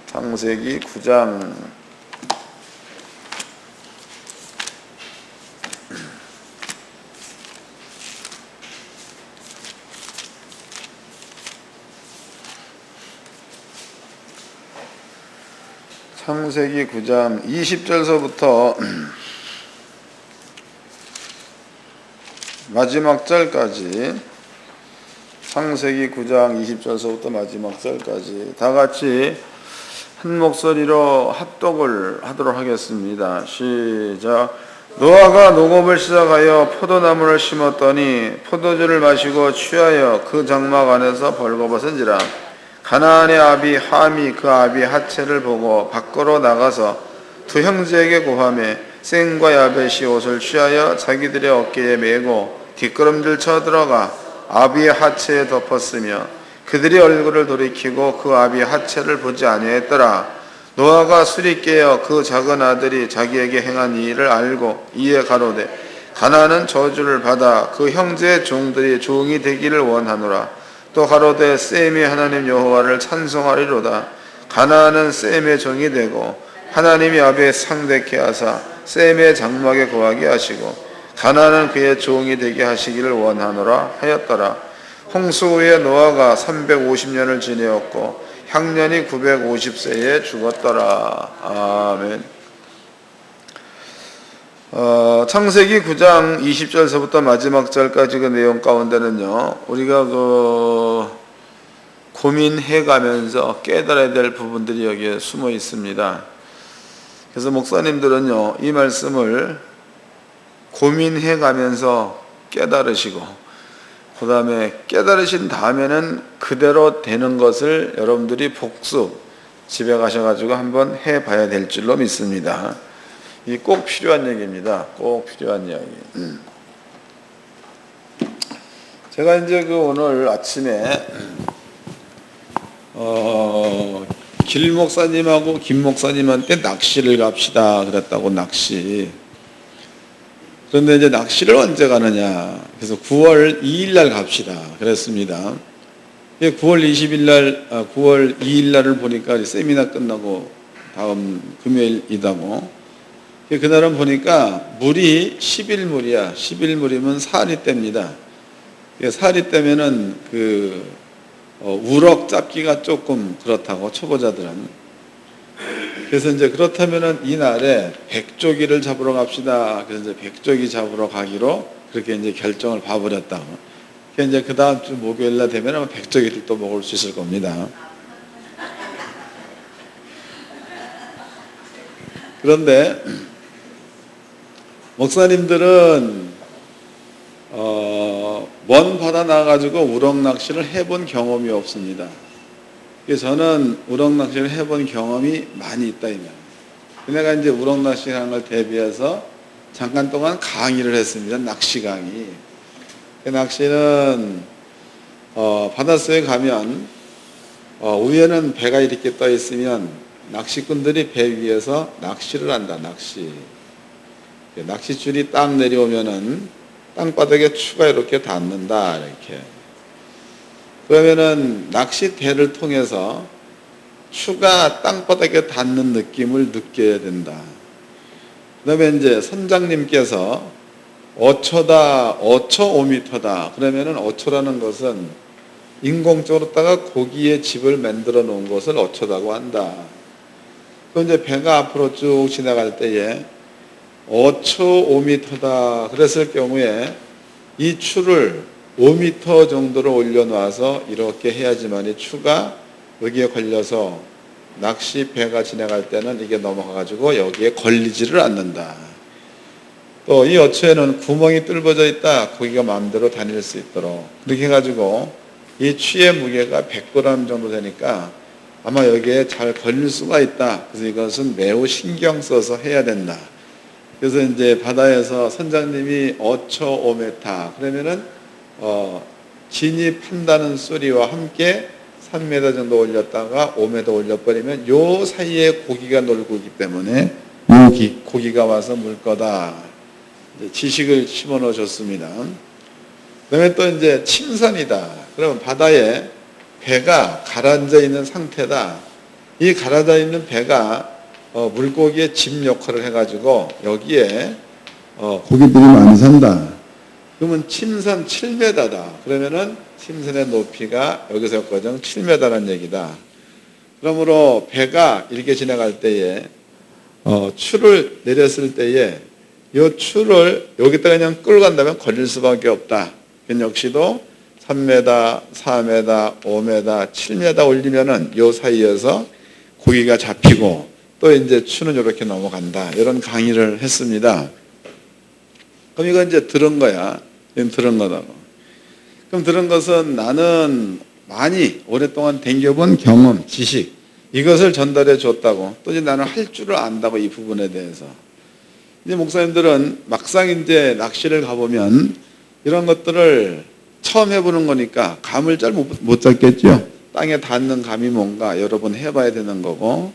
창세기 9장 창세기 9장 20절서부터 마지막 절까지, 창세기 9장 20절서부터 마지막 절까지 다 같이 한 목소리로 합독을 하도록 하겠습니다. 시작. 노아가 농업을 시작하여 포도나무를 심었더니 포도주를 마시고 취하여 그 장막 안에서 벌거벗은지라. 가나안의 아비 함이 그 아비 핫체를 보고 밖으로 나가서 두 형제에게 고하매 셈과 야벳이 옷을 취하여 자기들의 어깨에 메고 뒷걸음질 쳐 들어가 아비의 하체에 덮었으며 그들이 얼굴을 돌이키고 그 아비의 하체를 보지 아니하였더라. 노아가 술이 깨어 그 작은 아들이 자기에게 행한 이 일을 알고 이에 가로되 가나안은 저주를 받아 그 형제의 종들이 종이 되기를 원하노라. 또 가로되 셈이 하나님 여호와를 찬송하리로다. 가나안은 셈의 종이 되고 하나님이 아비의 상대케 하사 셈의 장막에 거하게 하시고 가나안은 그의 종이 되게 하시기를 원하노라 하였더라. 홍수 후에 노아가 350년을 지내었고 향년이 950세에 죽었더라. 아멘. 창세기 9장 20절서부터 마지막 절까지 그 내용 가운데는요, 우리가 고민해 가면서 깨달아야 될 부분들이 여기에 숨어 있습니다. 그래서 목사님들은요, 이 말씀을 고민해 가면서 깨달으시고, 그 다음에 깨달으신 다음에는 그대로 되는 것을 여러분들이 복습, 집에 가셔가지고 한번 해봐야 될 줄로 믿습니다. 이 꼭 필요한 얘기입니다. 꼭 필요한 이야기. 제가 이제 오늘 아침에 길 목사님하고 김 목사님한테 낚시를 갑시다 그랬다고. 낚시. 그런데 이제 낚시를 언제 가느냐? 그래서 9월 2일 날 갑시다 그랬습니다. 9월 20일 날, 9월 2일 날을 보니까 세미나 끝나고 다음 금요일이다고. 그날은 보니까 물이 11물이야. 11물이면 사리 때입니다. 사리 때면은 우럭 잡기가 조금 그렇다고, 초보자들은. 그래서 이제 그렇다면은 이날에 백조기를 잡으러 갑시다. 그래서 이제 백조기 잡으러 가기로 그렇게 이제 결정을 봐버렸다고. 이제 그 다음 주 목요일 날 되면 아마 백조기를 또 먹을 수 있을 겁니다. 그런데 목사님들은 먼 바다 나가가지고 우럭 낚시를 해본 경험이 없습니다. 그래서 저는 우럭 낚시를 해본 경험이 많이 있다 이 말이에요. 내가 이제 우럭 낚시하는 걸 대비해서 잠깐 동안 강의를 했습니다. 낚시 강의. 그 낚시는 바닷속에 가면 위에는 배가 이렇게 떠 있으면 낚시꾼들이 배 위에서 낚시를 한다. 낚시. 낚싯줄이 딱 내려오면은 땅바닥에 추가 이렇게 닿는다. 이렇게. 그러면은 낚싯대를 통해서 추가 땅바닥에 닿는 느낌을 느껴야 된다. 그 다음에 이제 선장님께서 어초다, 어초 5m다. 그러면은 어초라는 것은 인공적으로다가 고기의 집을 만들어 놓은 것을 어초다고 한다. 또 이제 배가 앞으로 쭉 지나갈 때에 어초 5m다. 그랬을 경우에 이 추를 5m 정도로 올려놔서 이렇게 해야지만이 추가 여기에 걸려서 낚시 배가 지나갈 때는 이게 넘어가가지고 여기에 걸리지를 않는다. 또 이 어초에는 구멍이 뚫어져 있다. 고기가 마음대로 다닐 수 있도록. 그렇게 해가지고 이 추의 무게가 100g 정도 되니까 아마 여기에 잘 걸릴 수가 있다. 그래서 이것은 매우 신경 써서 해야 된다. 그래서 이제 바다에서 선장님이 어초 5m 그러면은 진입한다는 소리와 함께 3m 정도 올렸다가 5m 올려버리면 요 사이에 고기가 놀고 있기 때문에 고기가 와서 물 거다. 이제 지식을 심어넣어 줬습니다. 그 다음에 또 이제 침선이다. 그러면 바다에 배가 가라앉아 있는 상태다. 이 가라앉아 있는 배가 물고기의 집 역할을 해가지고 여기에 고기들이 많이 산다. 그러면 침선 7m다. 그러면은 침선의 높이가 여기서 여기까지 7m라는 얘기다. 그러므로 배가 이렇게 지나갈 때에 추를 내렸을 때에 이 추를 여기다 그냥 끌고 간다면 걸릴 수밖에 없다. 그건 역시도 3m, 4m, 5m, 7m 올리면은 요 사이에서 고기가 잡히고 또 이제 추는 이렇게 넘어간다. 이런 강의를 했습니다. 그럼 이건 이제 들은 거야. 이건 들은 거다고. 그럼 들은 것은 나는 많이 오랫동안 댕겨본 경험, 지식 이것을 전달해 줬다고. 또 이제 나는 할 줄을 안다고 이 부분에 대해서. 이제 목사님들은 막상 이제 낚시를 가보면 이런 것들을 처음 해보는 거니까 감을 잘 못 잡겠죠. 땅에 닿는 감이 뭔가 여러 번 해봐야 되는 거고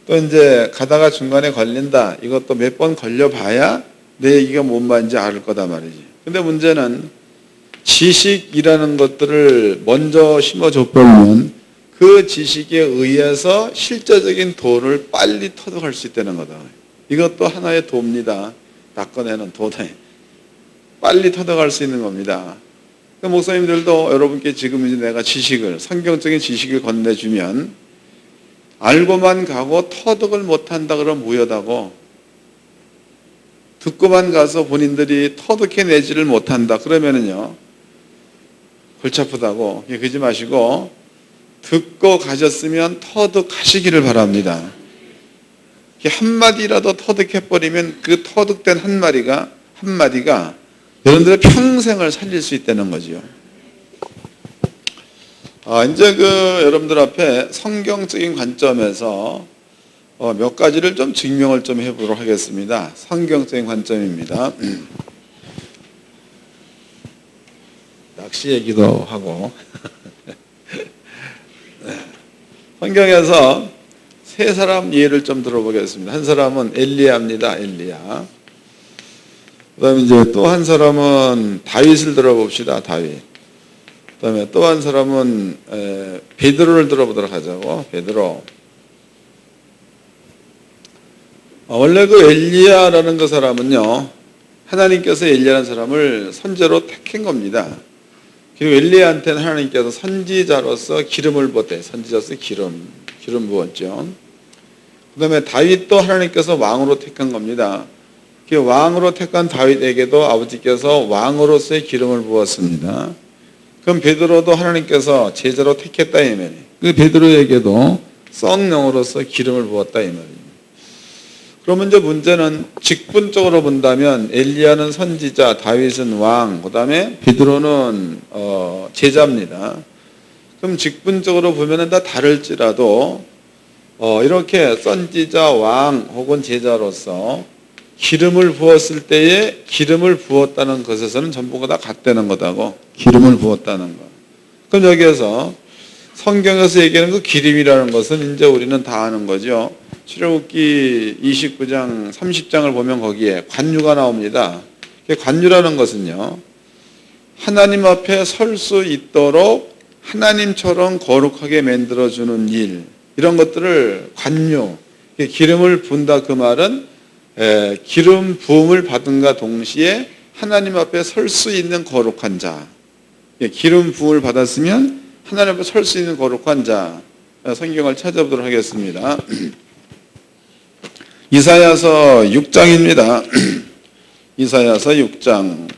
또 이제 가다가 중간에 걸린다. 이것도 몇 번 걸려봐야 내 얘기가 뭔 말인지 알 거다 말이지. 근데 문제는 지식이라는 것들을 먼저 심어줘버리면 그 지식에 의해서 실제적인 도를 빨리 터득할 수 있다는 거다. 이것도 하나의 도입니다. 낚아내는 도다. 빨리 터득할 수 있는 겁니다. 그러니까 목사님들도 여러분께 지금 이제 내가 지식을, 성경적인 지식을 건네주면 알고만 가고 터득을 못한다 그러면 무효다고, 듣고만 가서 본인들이 터득해내지를 못한다 그러면은요 골치 아프다고. 그러지 마시고 듣고 가셨으면 터득하시기를 바랍니다. 한마디라도 터득해버리면 그 터득된 한마디가 여러분들의 평생을 살릴 수 있다는 거지요. 이제 여러분들 앞에 성경적인 관점에서 몇 가지를 좀 증명을 좀 해보도록 하겠습니다. 성경적인 관점입니다. 낚시 얘기도 하고 성경에서 세 사람 예를 좀 들어보겠습니다. 한 사람은 엘리야입니다. 엘리야. 그 다음에 이제 또 한 사람은 다윗을 들어봅시다. 다윗. 그 다음에 또 한 사람은 베드로를 들어보도록 하자고. 베드로. 원래 그 엘리야라는 그 사람은요, 하나님께서 엘리야라는 사람을 선제로 택한 겁니다. 그리고 엘리야한테는 하나님께서 선지자로서 기름을 부었대. 선지자로서 기름 부었죠. 그 다음에 다윗도 하나님께서 왕으로 택한 겁니다. 그 왕으로 택한 다윗에게도 아버지께서 왕으로서의 기름을 부었습니다. 그럼 베드로도 하나님께서 제자로 택했다 이 말이에요. 그 베드로에게도 성령으로서 기름을 부었다 이 말이에요. 그러면 이제 문제는 직분적으로 본다면 엘리야는 선지자, 다윗은 왕, 그 다음에 베드로는 제자입니다. 그럼 직분적으로 보면은 다 다를지라도 이렇게 선지자, 왕 혹은 제자로서 기름을 부었을 때에 기름을 부었다는 것에서는 전부가 다 같다는 거다고. 기름을 부었다는 거. 그럼 여기에서 성경에서 얘기하는 그 기름이라는 것은 이제 우리는 다 아는 거죠. 출애굽기 29장 30장을 보면 거기에 관유가 나옵니다. 관유라는 것은요, 하나님 앞에 설 수 있도록 하나님처럼 거룩하게 만들어주는 일, 이런 것들을 관유, 기름을 부은다 그 말은 기름 부음을 받은가 동시에 하나님 앞에 설 수 있는 거룩한 자. 기름 부음을 받았으면 하나님 앞에 설 수 있는 거룩한 자. 성경을 찾아보도록 하겠습니다. 이사야서 6장입니다. 이사야서 6장.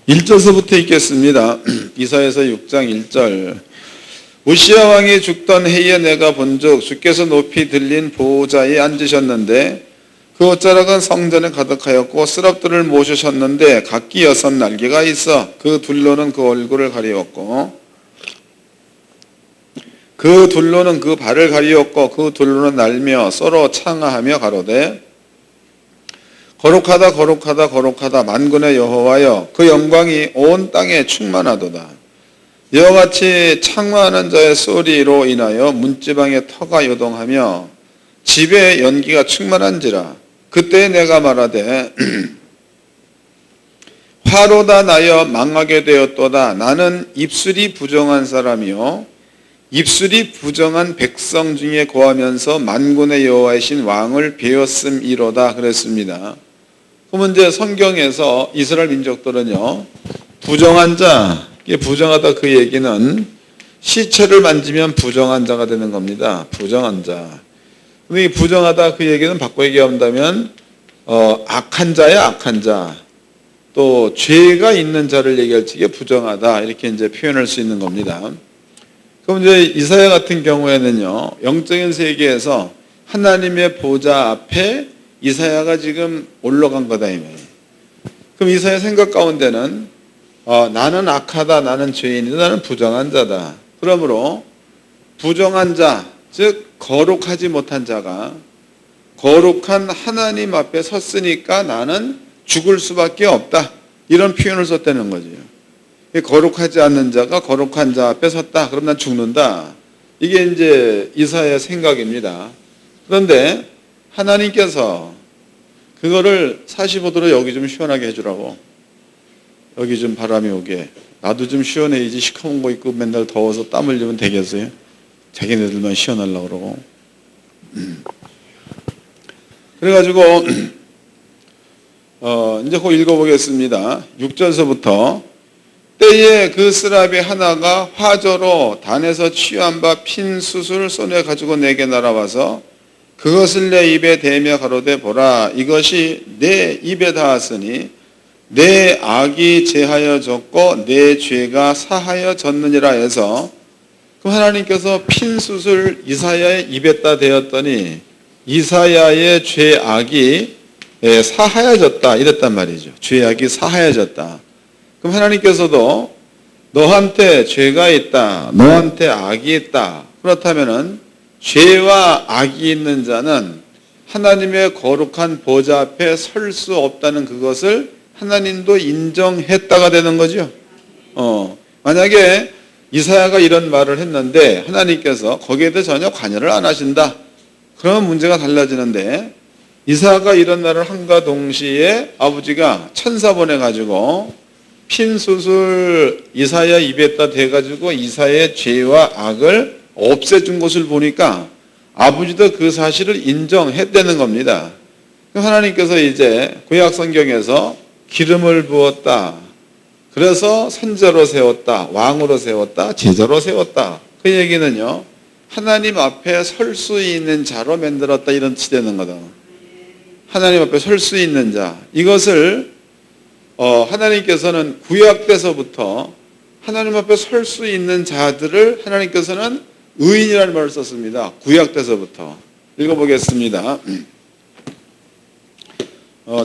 1절서부터 읽겠습니다. 이사야서 6장 1절. 우시야 왕이 죽던 해에 내가 본즉 주께서 높이 들린 보호자에 앉으셨는데 그 옷자락은 성전에 가득하였고 스랍들을 모셔셨는데 각기 6날개가 있어 그 둘로는 그 얼굴을 가리웠고 그 둘로는 그 발을 가리웠고 그 둘로는 날며 서로 창하하며 가로되 거룩하다 거룩하다 거룩하다 만군의 여호와여 그 영광이 온 땅에 충만하도다. 이와 같이 창화하는 자의 소리로 인하여 문지방의 터가 요동하며 집에 연기가 충만한지라. 그때 내가 말하되 화로다 나여 망하게 되었도다. 나는 입술이 부정한 사람이요 입술이 부정한 백성 중에 거하면서 만군의 여호와이신 왕을 배웠음이로다 그랬습니다. 그러면 이제 성경에서 이스라엘 민족들은요 부정한 자, 이게 부정하다 그 얘기는 시체를 만지면 부정한 자가 되는 겁니다. 부정한 자. 근데 이 부정하다 그 얘기는 바꿔 얘기한다면 악한 자야 악한 자. 또 죄가 있는 자를 얘기할 적에 부정하다 이렇게 이제 표현할 수 있는 겁니다. 그럼 이제 이사야 같은 경우에는요 영적인 세계에서 하나님의 보좌 앞에 이사야가 지금 올라간 거다 이 말이에요. 그럼 이사야 생각 가운데는 나는 악하다, 나는 죄인이다, 나는 부정한 자다. 그러므로 부정한 자, 즉 거룩하지 못한 자가 거룩한 하나님 앞에 섰으니까 나는 죽을 수밖에 없다. 이런 표현을 썼다는 거죠. 거룩하지 않는 자가 거룩한 자 앞에 섰다. 그럼 난 죽는다. 이게 이제 이사야의 생각입니다. 그런데 하나님께서 그거를 45도로 여기 좀 시원하게 해주라고. 여기 좀 바람이 오게. 나도 좀 시원해야지 시커먼 거 입고 맨날 더워서 땀 흘리면 되겠어요? 자기네들만 시원하려고 그러고. 그래가지고 이제 그거 읽어보겠습니다. 6절서부터 때에 그 스라비 하나가 화저로 단에서 취한 바 핀 숯을 손에 가지고 내게 날아와서 그것을 내 입에 대며 가로되 보라 이것이 내 입에 닿았으니 내 악이 제하여졌고 내 죄가 사하여졌느니라 해서 그럼 하나님께서 핀 숯을 이사야의 입에다 대었더니 이사야의 죄악이 사하여졌다 이랬단 말이죠. 죄악이 사하여졌다. 그럼 하나님께서도 너한테 죄가 있다. 너한테 악이 있다. 그렇다면은 죄와 악이 있는 자는 하나님의 거룩한 보좌 앞에 설 수 없다는 그것을 하나님도 인정했다가 되는 거죠. 만약에 이사야가 이런 말을 했는데 하나님께서 거기에 대해 전혀 관여를 안 하신다. 그러면 문제가 달라지는데 이사야가 이런 말을 한과 동시에 아버지가 천사 보내가지고 핀 숯을 이사야 입에다 대가지고 이사야의 죄와 악을 없애준 것을 보니까 아버지도 그 사실을 인정했다는 겁니다. 하나님께서 이제 구약 성경에서 기름을 부었다. 그래서 선자로 세웠다. 왕으로 세웠다. 제자로 세웠다. 그 얘기는요. 하나님 앞에 설 수 있는 자로 만들었다 이런 뜻이 되는 거다. 하나님 앞에 설 수 있는 자. 이것을 하나님께서는 구약 때서부터 하나님 앞에 설 수 있는 자들을 하나님께서는 의인이라는 말을 썼습니다. 구약 때서부터. 읽어보겠습니다.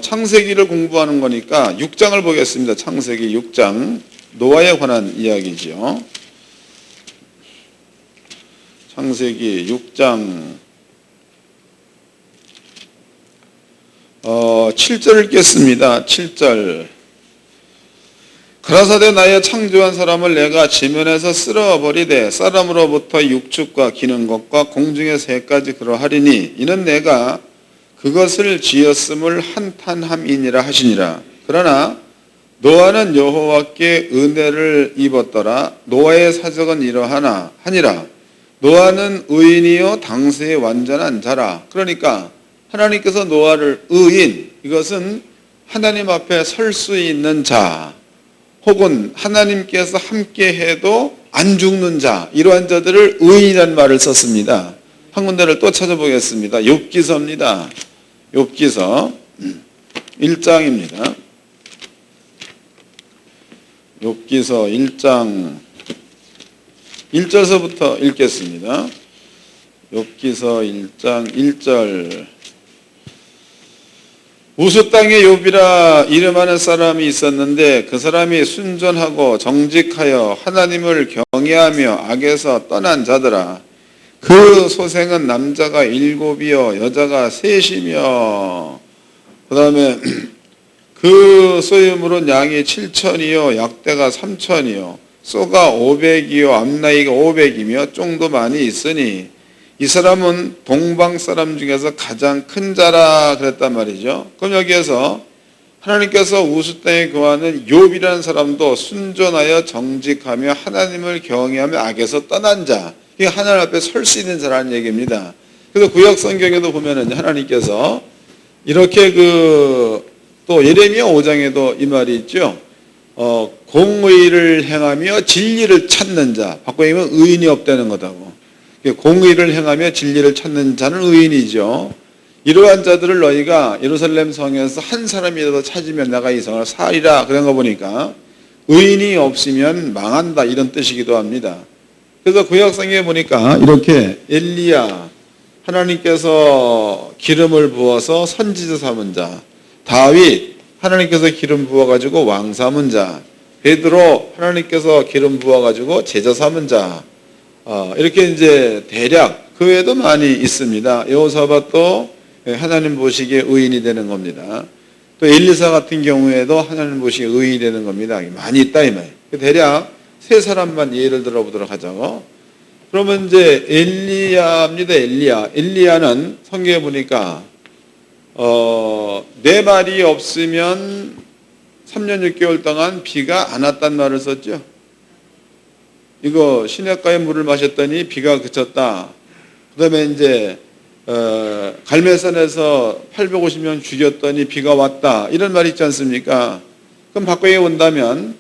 창세기를 공부하는 거니까 6장을 보겠습니다. 창세기 6장. 노아에 관한 이야기죠. 창세기 6장 7절을 읽겠습니다. 7절. 가라사대 나의 창조한 사람을 내가 지면에서 쓸어버리되 사람으로부터 육축과 기는 것과 공중의 새까지 그러하리니 이는 내가 그것을 지었음을 한탄함이니라 하시니라. 그러나 노아는 여호와께 은혜를 입었더라. 노아의 사적은 이러하니라. 노아는 의인이요 당세의 완전한 자라. 그러니까 하나님께서 노아를 의인, 이것은 하나님 앞에 설 수 있는 자, 혹은 하나님께서 함께 해도 안 죽는 자, 이러한 자들을 의인이라는 말을 썼습니다. 한 군데를 또 찾아보겠습니다. 욥기서입니다. 욥기서 1장입니다. 욥기서 1장 1절서부터 읽겠습니다. 욥기서 1장 1절. 우스 땅에 욥이라 이름하는 사람이 있었는데 그 사람이 순전하고 정직하여 하나님을 경외하며 악에서 떠난 자더라. 그 소생은 남자가 7이요 여자가 3이며 그 다음에 그 소유물은 양이 7,000이요 약대가 3,000이요 쏘가 500이요 암나이가 500이며 쫑도 많이 있으니 이 사람은 동방 사람 중에서 가장 큰 자라 그랬단 말이죠. 그럼 여기에서 하나님께서 우스 땅에 거하는 욥이라는 사람도 순전하여 정직하며 하나님을 경외하며 악에서 떠난 자, 이게 하나님 앞에 설 수 있는 자라는 얘기입니다. 그래서 구약 성경에도 보면은 하나님께서 이렇게 또 예레미야 5장에도 이 말이 있죠. 공의를 행하며 진리를 찾는 자, 바꿔 얘기하면 의인이 없다는 거다고. 공의를 행하며 진리를 찾는 자는 의인이죠. 이러한 자들을 너희가 예루살렘 성에서 한 사람이라도 찾으면 내가 이 성을 살리라 그런 거 보니까 의인이 없으면 망한다 이런 뜻이기도 합니다. 그래서 구약성경에 보니까 이렇게 엘리야 하나님께서 기름을 부어서 선지자 삼은 자, 다윗 하나님께서 기름 부어가지고 왕 삼은 자, 베드로 하나님께서 기름 부어가지고 제자 삼은 자, 이렇게 이제 대략 그 외에도 많이 있습니다. 여호사밧도 하나님 보시기에 의인이 되는 겁니다. 또 엘리사 같은 경우에도 하나님 보시기에 의인이 되는 겁니다. 많이 있다 이 말이에요. 대략 세 사람만 예를 들어보도록 하자고. 그러면 이제 엘리야입니다. 엘리야는 성경에 보니까 네 말이 없으면 3년 6개월 동안 비가 안 왔단 말을 썼죠. 이거 시냇가에 물을 마셨더니 비가 그쳤다. 그 다음에 이제 갈멜산에서 850명 죽였더니 비가 왔다. 이런 말이 있지 않습니까? 그럼 바꿔에 본다면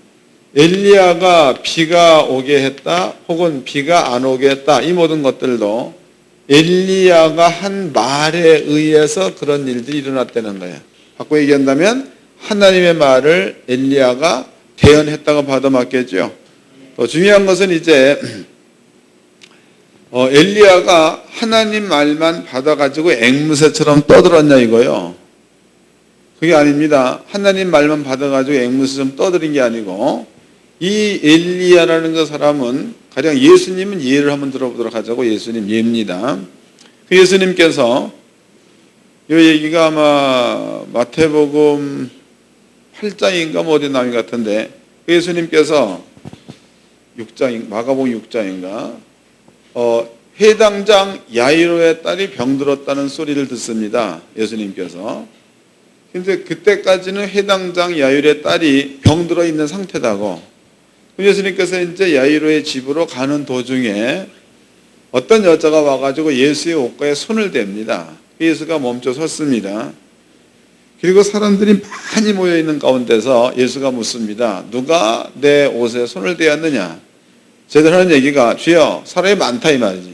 엘리야가 비가 오게 했다 혹은 비가 안 오게 했다. 이 모든 것들도 엘리야가 한 말에 의해서 그런 일들이 일어났다는 거예요. 바꿔 얘기한다면 하나님의 말을 엘리야가 대언했다고 봐도 맞겠죠. 또 중요한 것은 이제 엘리야가 하나님 말만 받아가지고 앵무새처럼 떠들었냐 이거요. 그게 아닙니다. 하나님 말만 받아가지고 앵무새처럼 떠드는 게 아니고 이 엘리야라는 그 사람은 가령 예수님은 예를 한번 들어보도록 하자고. 예수님 예입니다. 그 예수님께서 이 얘기가 아마 마태복음 8장인가 뭐 어디 나온 것 같은데 그 예수님께서 6장 마가복음 6장인가 해당장 야이로의 딸이 병들었다는 소리를 듣습니다. 예수님께서. 근데 그때까지는 해당장 야이로의 딸이 병들어 있는 상태다고. 예수님께서 이제 야이로의 집으로 가는 도중에 어떤 여자가 와가지고 예수의 옷가에 손을 댑니다. 예수가 멈춰 섰습니다. 그리고 사람들이 많이 모여있는 가운데서 예수가 묻습니다. 누가 내 옷에 손을 대었느냐? 제대로 하는 얘기가 주여 사람이 많다 이 말이지.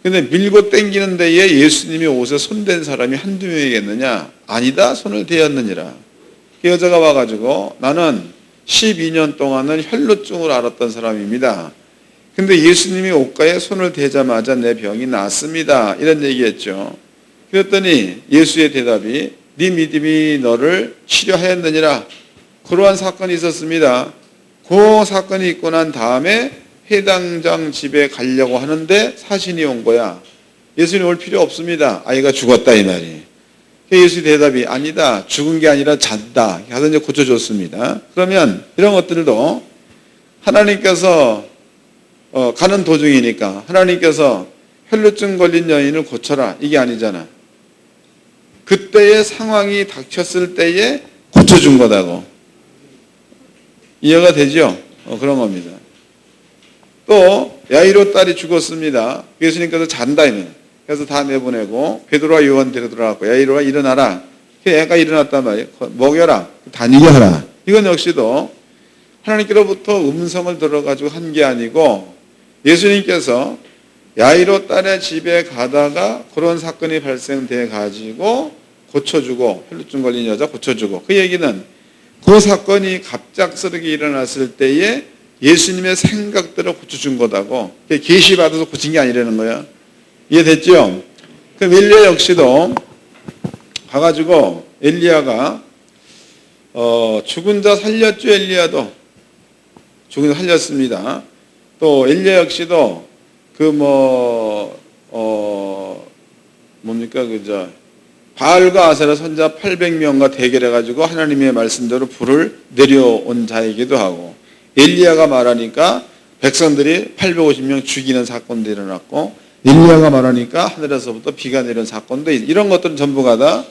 근데 밀고 땡기는 데에 예수님이 옷에 손댄 사람이 한두 명이겠느냐? 아니다 손을 대었느니라. 그 여자가 와가지고 나는 12년 동안은 혈루증을 앓았던 사람입니다. 근데 예수님이 옷가에 손을 대자마자 내 병이 낫습니다. 이런 얘기했죠. 그랬더니 예수의 대답이 네 믿음이 너를 치료하였느니라. 그러한 사건이 있었습니다. 그 사건이 있고 난 다음에 해당장 집에 가려고 하는데 사신이 온 거야. 예수님 올 필요 없습니다. 아이가 죽었다 이 말이. 예수의 대답이 아니다. 죽은 게 아니라 잔다. 하여튼 이제 고쳐줬습니다. 그러면 이런 것들도 하나님께서 가는 도중이니까 하나님께서 혈루증 걸린 여인을 고쳐라. 이게 아니잖아. 그때의 상황이 닥쳤을 때에 고쳐준 거다고. 이해가 되죠? 그런 겁니다. 또 야이로 딸이 죽었습니다. 예수님께서 잔다 이는. 그래서 다 내보내고 베드로와 요한 데려 들어갔고 야이로가 일어나라. 애가 일어났단 말이에요. 먹여라. 다니게 하라. 이건 역시도 하나님께로부터 음성을 들어가지고 한 게 아니고 예수님께서 야이로 딸의 집에 가다가 그런 사건이 발생돼 가지고 고쳐주고 혈루증 걸린 여자 고쳐주고 그 얘기는 그 사건이 갑작스럽게 일어났을 때에 예수님의 생각대로 고쳐준 거다고. 계시받아서 고친 게 아니라는 거야. 이해됐죠? 그럼 엘리야 역시도 가가지고 엘리야가 죽은 자 살렸죠. 엘리야도 죽은 자 살렸습니다. 또 엘리야 역시도 바알과 아세라 선자 800명과 대결해가지고 하나님의 말씀대로 불을 내려온 자이기도 하고 엘리야가 말하니까 백성들이 850명 죽이는 사건도 일어났고 엘리야가 말하니까 하늘에서부터 비가 내리는 사건도 이런 것들은 전부가 다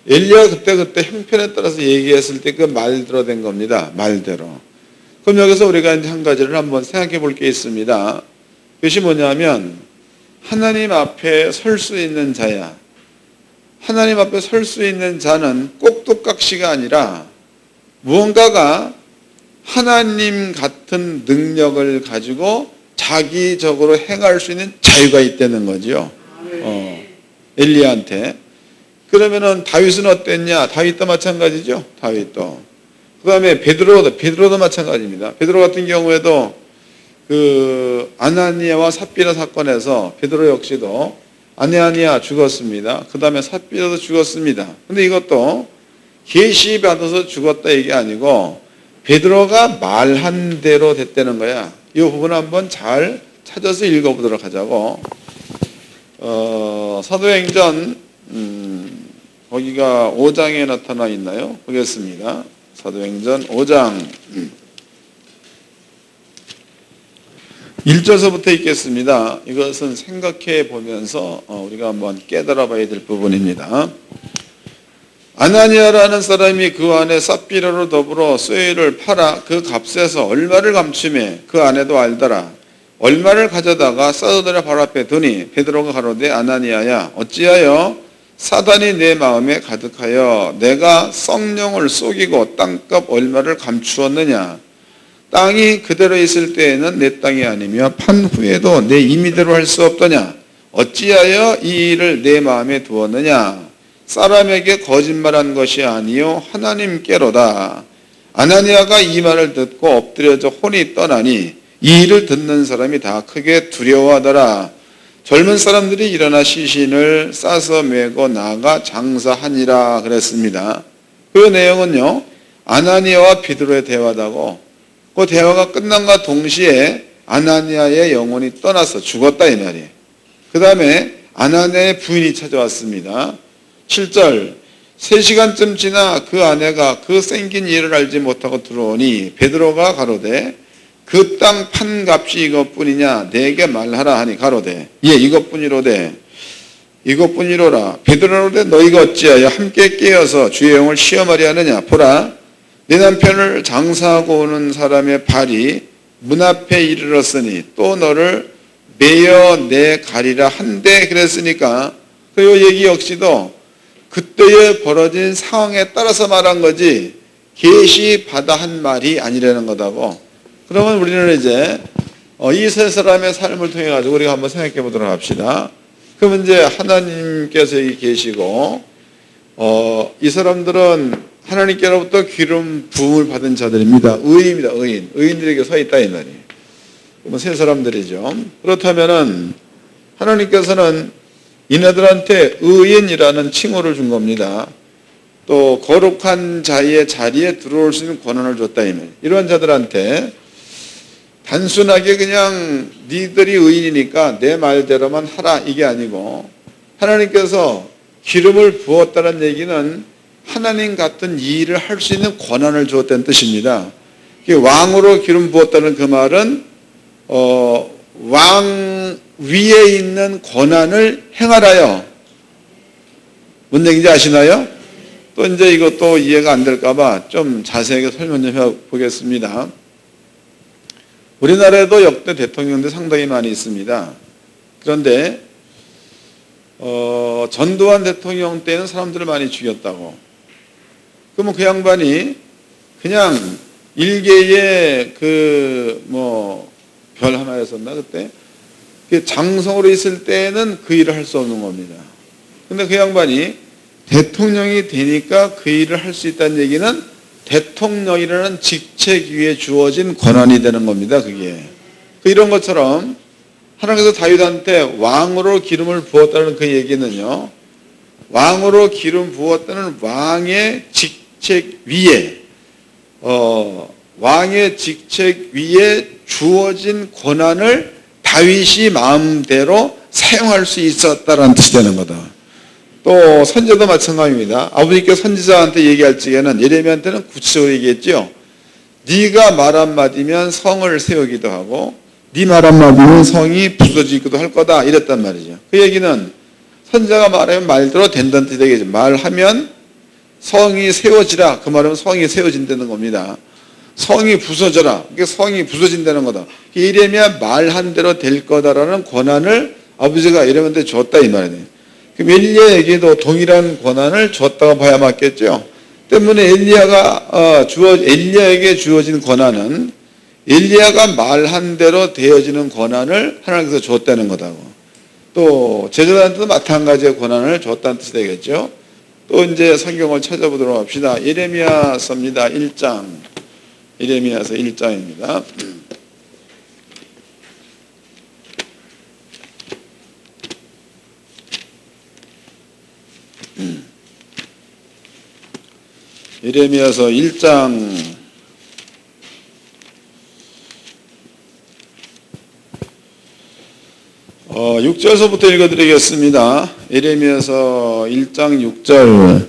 엘리야가 그때 형편에 따라서 얘기했을 때 그 말대로 된 겁니다. 말대로. 그럼 여기서 우리가 이제 한 가지를 한번 생각해 볼 게 있습니다. 그것이 뭐냐면 하나님 앞에 설 수 있는 자야. 하나님 앞에 설 수 있는 자는 꼭두각시가 아니라 무언가가 하나님 같은 능력을 가지고 자기적으로 행할 수 있는 자유가 있다는 거죠. 엘리야한테. 그러면은 다윗은 어땠냐? 다윗도 마찬가지죠. 다윗도. 그 다음에 베드로도 마찬가지입니다. 베드로 같은 경우에도 그 아나니아와 삽비라 사건에서 베드로 역시도 아나니아 죽었습니다. 그 다음에 삽비라도 죽었습니다. 근데 이것도 계시 받아서 죽었다 이게 아니고 베드로가 말한 대로 됐다는 거야. 이 부분 한번 잘 찾아서 읽어보도록 하자고. 사도행전 거기가 5장에 나타나 있나요? 보겠습니다. 사도행전 5장 1절서부터 읽겠습니다. 이것은 생각해 보면서 우리가 한번 깨달아 봐야 될 부분입니다. 아나니아라는 사람이 그 안에 삽비라로 더불어 쇠를 팔아 그 값에서 얼마를 감추매 그 안에도 알더라. 얼마를 가져다가 사도들의 발 앞에 두니 베드로가 가로되 아나니아야 어찌하여 사단이 내 마음에 가득하여 내가 성령을 속이고 땅값 얼마를 감추었느냐. 땅이 그대로 있을 때에는 내 땅이 아니며 판 후에도 내 임의대로 할 수 없더냐. 어찌하여 이 일을 내 마음에 두었느냐. 사람에게 거짓말한 것이 아니요 하나님께로다. 아나니아가 이 말을 듣고 엎드려져 혼이 떠나니 이 일을 듣는 사람이 다 크게 두려워하더라. 젊은 사람들이 일어나 시신을 싸서 메고 나가 장사하니라 그랬습니다. 그 내용은요 아나니아와 베드로의 대화다고 그 대화가 끝난과 동시에 아나니아의 영혼이 떠나서 죽었다 이 말이에요. 그 다음에 아나니아의 부인이 찾아왔습니다. 7절 3시간쯤 지나 그 아내가 그 생긴 일을 알지 못하고 들어오니 베드로가 가로되 그 땅 판 값이 이것뿐이냐 내게 말하라 하니 가로되 예 이것뿐이로되 이것뿐이로라. 베드로로되 너희가 어찌하여 함께 깨어서 주의 영을 시험하려 하느냐. 보라 내 남편을 장사하고 오는 사람의 발이 문 앞에 이르렀으니 또 너를 매어 내 가리라 한데 그랬으니까 그 얘기 역시도 그때에 벌어진 상황에 따라서 말한 거지 계시 받아 한 말이 아니라는 거다고. 그러면 우리는 이제 이 세 사람의 삶을 통해 가지고 우리가 한번 생각해 보도록 합시다. 그러면 이제 하나님께서 여기 계시고 이 사람들은 하나님께로부터 기름 부음을 받은 자들입니다. 의인입니다. 의인들에게 서 있다 이 말이에요. 그러면 세 사람들이죠. 그렇다면은 하나님께서는 이네들한테 의인이라는 칭호를 준 겁니다. 또 거룩한 자의 자리에 들어올 수 있는 권한을 줬다 이 말이에요. 이런 자들한테 단순하게 그냥 니들이 의인이니까 내 말대로만 하라 이게 아니고 하나님께서 기름을 부었다는 얘기는 하나님 같은 일을 할 수 있는 권한을 주었다는 뜻입니다. 왕으로 기름 부었다는 그 말은 왕 위에 있는 권한을 행하라요. 뭔 얘기인지 아시나요? 또 이제 이것도 이해가 안 될까봐 좀 자세하게 설명 좀 해보겠습니다. 우리나라에도 역대 대통령들 상당히 많이 있습니다. 그런데 전두환 대통령 때는 사람들을 많이 죽였다고. 그러면 그 양반이 그냥 일개의 별 하나였었나 그때? 장성으로 있을 때는 그 일을 할 수 없는 겁니다. 근데 그 양반이 대통령이 되니까 그 일을 할 수 있다는 얘기는 대통령이라는 직책 위에 주어진 권한이 되는 겁니다. 그게. 이런 것처럼 하나님께서 다윗한테 왕으로 기름을 부었다는 그 얘기는요. 왕으로 기름 부었다는 왕의 직책 위에 왕의 직책 위에 주어진 권한을 다윗이 마음대로 사용할 수 있었다라는 뜻이 되는 거다. 또 선지자도 마찬가지입니다. 아버지께서 선지자한테 얘기할 적에는 예레미야한테는 구체적으로 얘기했죠. 네가 말 한마디면 성을 세우기도 하고 네 말 한마디면 성이 부서지기도 할 거다 이랬단 말이죠. 그 얘기는 선지자가 말하면 말대로 된다는 뜻이 되겠죠. 말하면 성이 세워지라. 그 말은 성이 세워진다는 겁니다. 성이 부서져라. 이게 성이 부서진다는 거다. 이래야 말한 대로 될 거다라는 권한을 아버지가 이래한테 줬다 이 말이에요. 그럼 엘리야에게도 동일한 권한을 줬다고 봐야 맞겠죠. 때문에 엘리야에게 주어진 권한은 엘리야가 말한 대로 되어지는 권한을 하나님께서 줬다는 거다고. 또 제자들한테도 마찬가지의 권한을 줬다는 뜻이 되겠죠. 또 이제 성경을 찾아보도록 합시다. 예레미야서입니다. 1장. 예레미야서 1장입니다. 예레미야서 1장 6절서부터 읽어드리겠습니다. 예레미야서 1장 6절.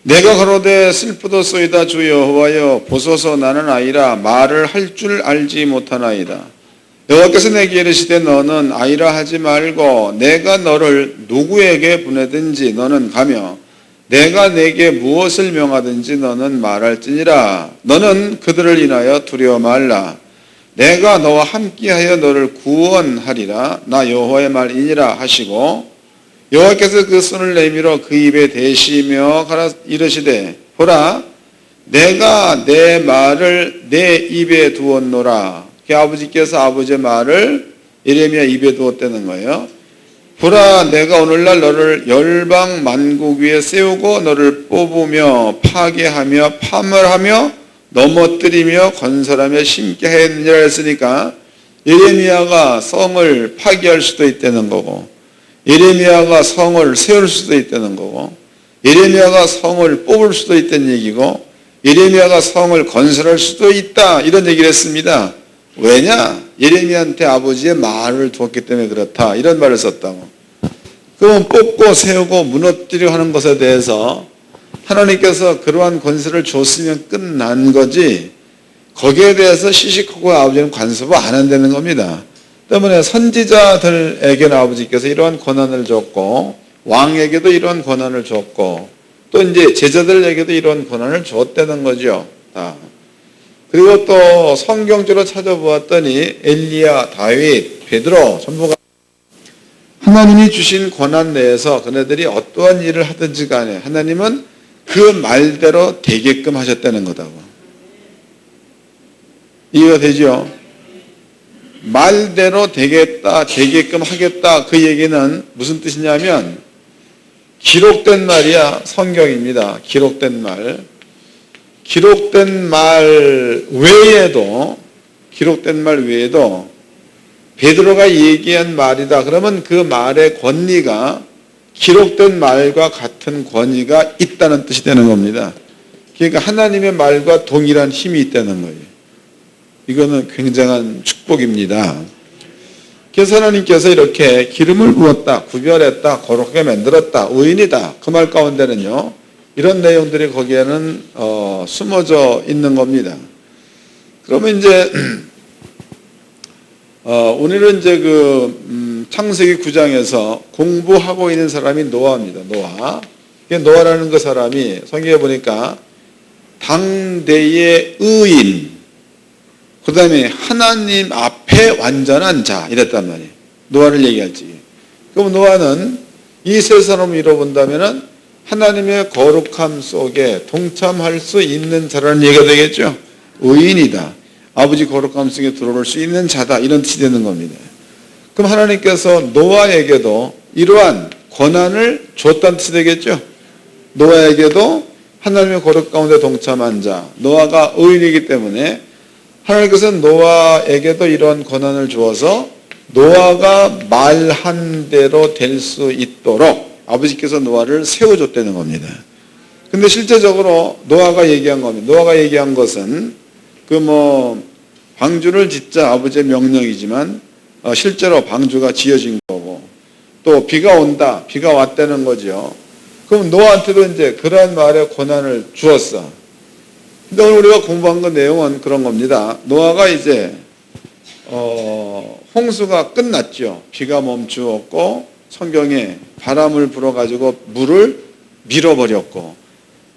내가 가로되 슬프도소이다 주 여호와여 보소서 나는 아이라 말을 할 줄 알지 못하나이다. 여호와께서 내게 이르시되 너는 아이라 하지 말고 내가 너를 누구에게 보내든지 너는 가며 내가 내게 무엇을 명하든지 너는 말할지니라. 너는 그들을 인하여 두려워 말라. 내가 너와 함께하여 너를 구원하리라. 나 여호와의 말이니라 하시고 여호와께서 그 손을 내밀어 그 입에 대시며 가라 이르시되 보라 내가 내 말을 내 입에 두었노라. 그 아버지께서 아버지의 말을 예레미야 입에 두었다는 거예요. 보라 내가 오늘날 너를 열방 만국 위에 세우고 너를 뽑으며 파괴하며 파멸하며 넘어뜨리며 건설하며 심게 했느니라 했으니까 예레미야가 성을 파괴할 수도 있다는 거고 예레미야가 성을 세울 수도 있다는 거고 예레미야가 성을 뽑을 수도 있다는 얘기고 예레미야가 성을 건설할 수도 있다 이런 얘기를 했습니다. 왜냐? 예레미야한테 아버지의 말을 두었기 때문에 그렇다 이런 말을 썼다고. 그러면 뽑고 세우고 무너뜨리려 하는 것에 대해서 하나님께서 그러한 권세를 줬으면 끝난 거지 거기에 대해서 시시하고 아버지는 간섭을 안 한다는 겁니다. 때문에 선지자들에게는 아버지께서 이러한 권한을 줬고 왕에게도 이러한 권한을 줬고 또 이제 제자들에게도 이러한 권한을 줬다는 거죠. 그리고 또 성경적으로 찾아보았더니 엘리야, 다윗, 베드로 전부가 하나님이 주신 권한 내에서 그네들이 어떠한 일을 하든지 간에 하나님은 그 말대로 되게끔 하셨다는 거다고. 이해가 되죠? 말대로 되겠다, 되게끔 하겠다 그 얘기는 무슨 뜻이냐면 기록된 말이야. 성경입니다. 기록된 말. 기록된 말 외에도 베드로가 얘기한 말이다. 그러면 그 말의 권위가 기록된 말과 같은 권위가 있다는 뜻이 되는 겁니다. 그러니까 하나님의 말과 동일한 힘이 있다는 거예요. 이거는 굉장한 축복입니다. 그래서 하나님께서 이렇게 기름을 부었다, 구별했다, 거룩하게 만들었다, 의인이다. 그 말 가운데는요. 이런 내용들이 거기에는 숨어져 있는 겁니다. 그러면 이제 오늘은 이제 창세기 9장에서 공부하고 있는 사람이 노아입니다. 노아라는 그 사람이 성경에 보니까 당대의 의인, 그 다음에 하나님 앞에 완전한 자 이랬단 말이에요. 노아를 얘기할 적에. 그럼 노아는 이 세 사람을 잃어본다면은 하나님의 거룩함 속에 동참할 수 있는 자라는 얘기가 되겠죠. 의인이다. 아버지 거룩함 속에 들어올 수 있는 자다. 이런 뜻이 되는 겁니다. 그럼 하나님께서 노아에게도 이러한 권한을 줬다는 뜻이 되겠죠. 노아에게도 하나님의 거룩 가운데 동참한 자, 노아가 의인이기 때문에 하나님께서 노아에게도 이러한 권한을 주어서 노아가 말한 대로 될 수 있도록 아버지께서 노아를 세워줬다는 겁니다. 근데 실제적으로 노아가 얘기한 겁니다. 노아가 얘기한 것은 방주를 짓자 아버지의 명령이지만 실제로 방주가 지어진 거고 또 비가 온다, 비가 왔다는 거죠. 그럼 노아한테도 이제 그러한 말의 권한을 주었어. 근데 오늘 우리가 공부한 그 내용은 그런 겁니다. 노아가 이제 홍수가 끝났죠. 비가 멈추었고 성경에 바람을 불어가지고 물을 밀어버렸고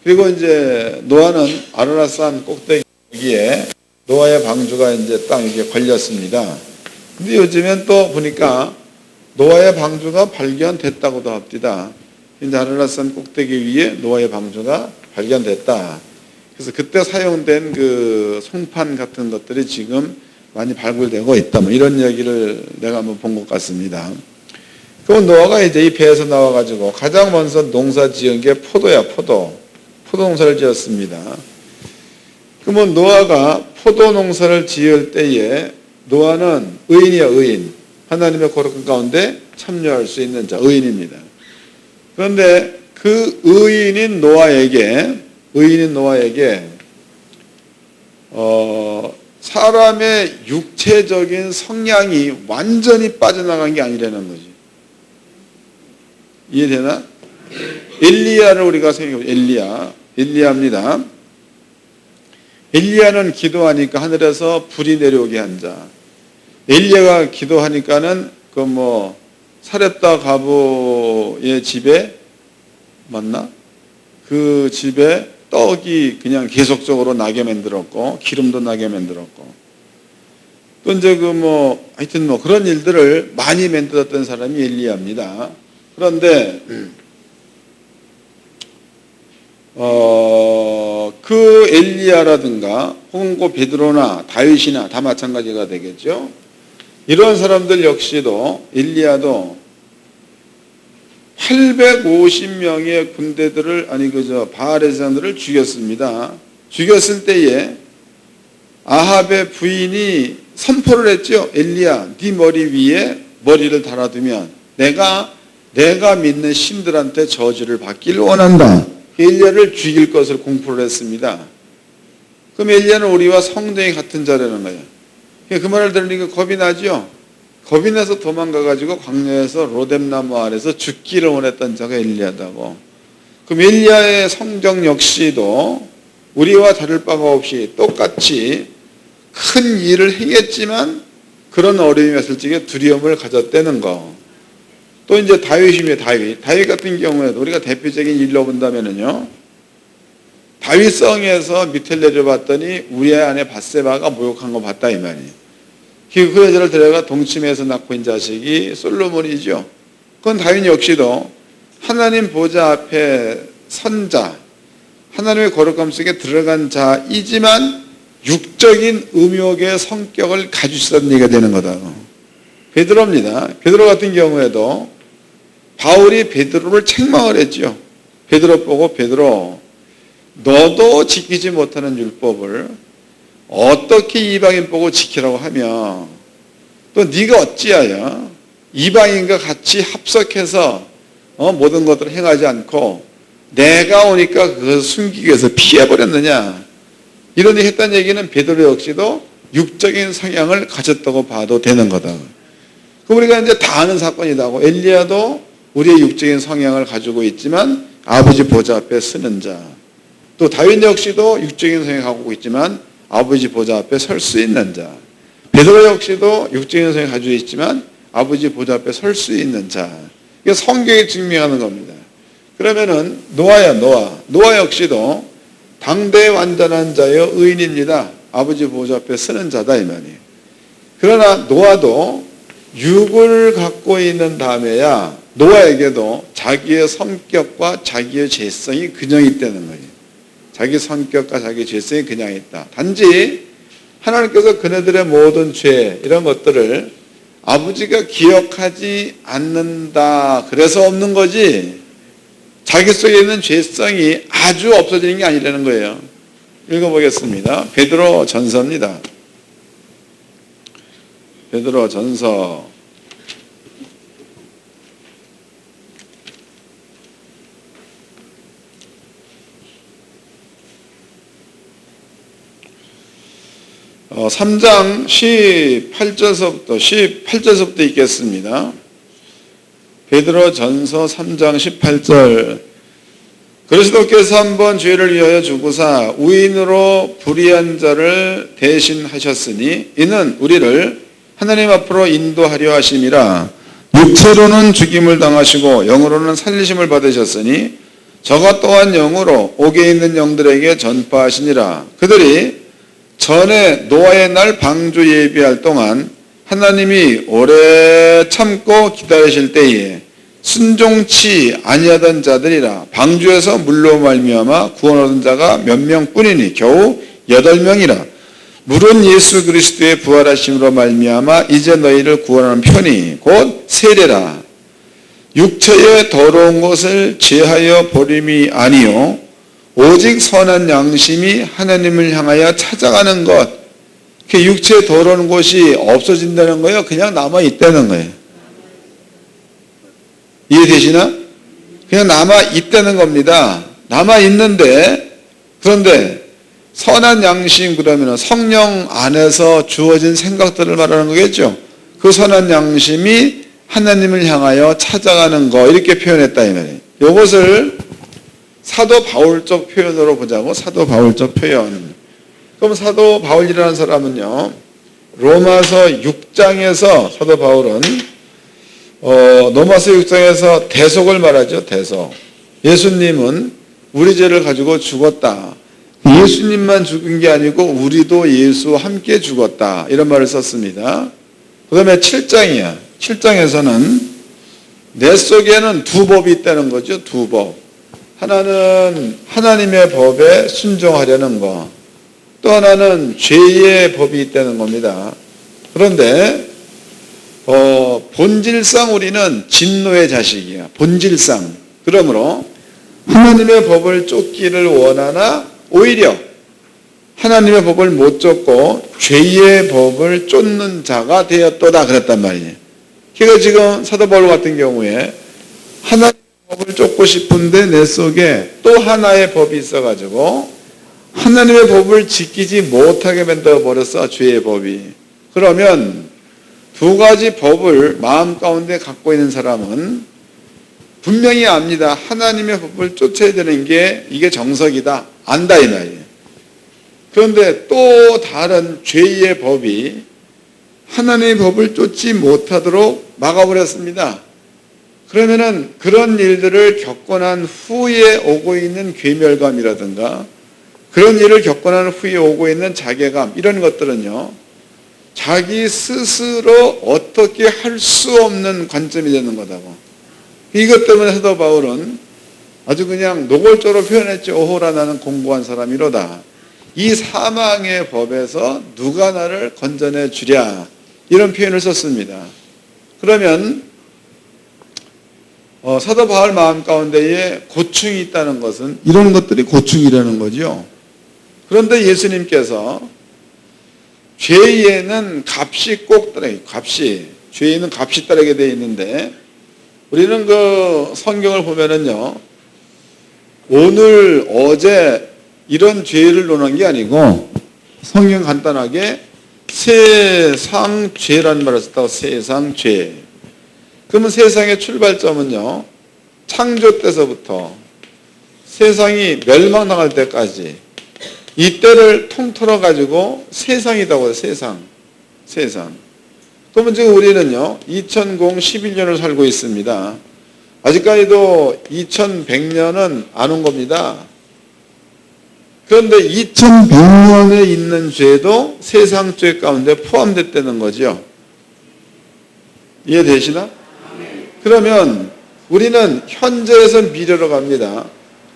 그리고 이제 노아는 아라랏산 꼭대기에 노아의 방주가 이제 딱 이렇게 걸렸습니다. 근데 요즘엔 또 보니까 노아의 방주가 발견됐다고도 합니다. 이제 아라랏산 꼭대기 위에 노아의 방주가 발견됐다. 그래서 그때 사용된 그 송판 같은 것들이 지금 많이 발굴되고 있다. 뭐 이런 얘기를 내가 한번 본 것 같습니다. 그럼 노아가 이제 이 배에서 나와가지고 가장 먼저 농사 지은 게 포도야, 포도. 포도 농사를 지었습니다. 그러면 노아가 포도 농사를 지을 때에 노아는 의인이야, 의인. 하나님의 거룩한 가운데 참여할 수 있는 자, 의인입니다. 그런데 그 의인인 노아에게 사람의 육체적인 성향이 완전히 빠져나간 게 아니라는 거지. 이해되나? 엘리야를 우리가 생각해보면 엘리야입니다. 엘리야는 기도하니까 하늘에서 불이 내려오게 한 자. 엘리야가 기도하니까는 사렙다 과부의 집에 맞나? 그 집에 떡이 그냥 계속적으로 나게 만들었고 기름도 나게 만들었고 또 이제 하여튼 그런 일들을 많이 만들었던 사람이 엘리야입니다. 그런데 그 엘리야라든가 혹은 그 베드로나 다윗이나 다 마찬가지가 되겠죠. 이런 사람들 역시도 엘리야도 850명의 군대들을 바알의 사람들을 죽였습니다. 죽였을 때에 아합의 부인이 선포를 했죠. 엘리야, 네 머리 위에 머리를 달아두면 내가 믿는 신들한테 저주를 받기를 원한다. 엘리야를 죽일 것을 공포를 했습니다. 그럼 엘리야는 우리와 성정이 같은 자라는 거예요. 그 말을 들으니까 겁이 나죠. 겁이 나서 도망가가지고 광야에서 로뎀나무 아래서 죽기를 원했던 자가 엘리야다고. 그럼 엘리야의 성정 역시도 우리와 다를 바가 없이 똑같이 큰 일을 행했지만 그런 어려움이 왔을 적에 두려움을 가졌다는 거. 또 이제 다윗이며 다윗 같은 경우에도 우리가 대표적인 일로 본다면은요, 다윗성에서 밑에 내려봤더니 우리의 아내 밧세바가 모욕한 거 봤다 이 말이에요. 그 여자를 데려가 동침해서 낳고 있는 자식이 솔로몬이죠. 그건 다윗 역시도 하나님 보좌 앞에 선 자, 하나님의 거룩함 속에 들어간 자이지만 육적인 음욕의 성격을 가지고 있었던 얘기가 되는 거다. 베드로입니다. 베드로 같은 경우에도 바울이 베드로를 책망을 했죠. 베드로 보고 베드로, 너도 지키지 못하는 율법을 어떻게 이방인 보고 지키라고 하며 또 네가 어찌하여 이방인과 같이 합석해서 모든 것들을 행하지 않고 내가 오니까 그것을 숨기기 위해서 피해버렸느냐. 이런 얘기 했다는 얘기는 베드로 역시도 육적인 성향을 가졌다고 봐도 되는 거다. 그럼 우리가 이제 다 아는 사건이다고. 엘리야도 우리의 육적인 성향을 가지고 있지만 아버지 보좌 앞에 서는 자. 또 다윗 역시도 육적인 성향을 갖고 있지만 아버지 보좌 앞에 설 수 있는 자. 베드로 역시도 육적인 성향을 가지고 있지만 아버지 보좌 앞에 설 수 있는 자. 이게 성경이 증명하는 겁니다. 그러면은 노아 역시도 당대 완전한 자여 의인입니다. 아버지 보좌 앞에 서는 자다 이 말이에요. 그러나 노아도 육을 갖고 있는 다음에야 노아에게도 자기의 성격과 자기의 죄성이 균형이 있다는 거예요. 자기 성격과 자기 죄성이 그냥 있다. 단지 하나님께서 그네들의 모든 죄 이런 것들을 아버지가 기억하지 않는다. 그래서 없는 거지 자기 속에 있는 죄성이 아주 없어지는 게 아니라는 거예요. 읽어보겠습니다. 베드로 전서입니다. 베드로 전서 3장 18절서부터 읽겠습니다. 베드로 전서 3장 18절. 그리스도께서 한번 죄를 위하여 죽으사 의인으로 불의한 자를 대신하셨으니 이는 우리를 하나님 앞으로 인도하려 하심이라. 육체로는 죽임을 당하시고 영으로는 살리심을 받으셨으니 저가 또한 영으로 옥에 있는 영들에게 전파하시니라. 그들이 전에 노아의 날 방주 예비할 동안 하나님이 오래 참고 기다리실 때에 순종치 아니하던 자들이라. 방주에서 물로 말미암아 구원 얻은 자가 몇 명뿐이니 겨우 8명이라. 물은 예수 그리스도의 부활하심으로 말미암아 이제 너희를 구원하는 편이 곧 세례라. 육체의 더러운 것을 제하여 버림이 아니요 오직 선한 양심이 하나님을 향하여 찾아가는 것. 그 육체의 더러운 것이 없어진다는 거예요? 그냥 남아있다는 거예요? 이해되시나? 그냥 남아있다는 겁니다. 남아있는데, 그런데 선한 양심 그러면 성령 안에서 주어진 생각들을 말하는 거겠죠? 그 선한 양심이 하나님을 향하여 찾아가는 거, 이렇게 표현했다 이 말이에요. 이것을 사도 바울적 표현으로 보자고. 사도 바울적 표현. 그럼 사도 바울이라는 사람은요, 로마서 6장에서 사도 바울은 로마서 6장에서 대속을 말하죠. 대속. 예수님은 우리 죄를 가지고 죽었다. 예수님만 죽은 게 아니고 우리도 예수와 함께 죽었다. 이런 말을 썼습니다. 그 다음에 7장이야. 7장에서는 내 속에는 두 법이 있다는 거죠. 두 법. 하나는 하나님의 법에 순종하려는 거. 또 하나는 죄의 법이 있다는 겁니다. 그런데 본질상 우리는 진노의 자식이야. 본질상. 그러므로 하나님의 법을 쫓기를 원하나 오히려 하나님의 법을 못 쫓고 죄의 법을 쫓는 자가 되었도다 그랬단 말이에요. 그러니까 지금 사도 바울 같은 경우에 하나님의 법을 쫓고 싶은데 내 속에 또 하나의 법이 있어가지고 하나님의 법을 지키지 못하게 만들어 버렸어. 죄의 법이. 그러면 두 가지 법을 마음 가운데 갖고 있는 사람은 분명히 압니다. 하나님의 법을 쫓아야 되는 게 이게 정석이다. 안다 이 말이에요. 그런데 또 다른 죄의 법이 하나님의 법을 쫓지 못하도록 막아버렸습니다. 그러면은 그런 일들을 겪고 난 후에 오고 있는 괴멸감이라든가 그런 일을 겪고 난 후에 오고 있는 자괴감, 이런 것들은요, 자기 스스로 어떻게 할 수 없는 관점이 되는 거다고. 이것 때문에 사도 바울은 아주 그냥 노골적으로 표현했죠. 오호라 나는 공고한 사람이로다. 이 사망의 법에서 누가 나를 건져내 주랴. 이런 표현을 썼습니다. 그러면 사도 바울 마음 가운데에 고충이 있다는 것은 이런 것들이 고충이라는 거죠. 그런데 예수님께서 죄에는 값이 꼭 따르게, 죄에는 값이 따르게 되어 있는데, 우리는 그 성경을 보면은요, 오늘, 어제 이런 죄를 논한 게 아니고, 성경 간단하게 세상 죄라는 말을 썼다고. 세상 죄. 그러면 세상의 출발점은요, 창조 때서부터 세상이 멸망당할 때까지 이때를 통틀어 가지고 세상이라고 해요. 세상. 그러면 지금 우리는요 2011년을 살고 있습니다. 아직까지도 2100년은 안 온 겁니다. 그런데 2100년에 있는 죄도 세상죄 가운데 포함됐다는 거죠. 이해되시나? 그러면 우리는 현재에서 미래로 갑니다.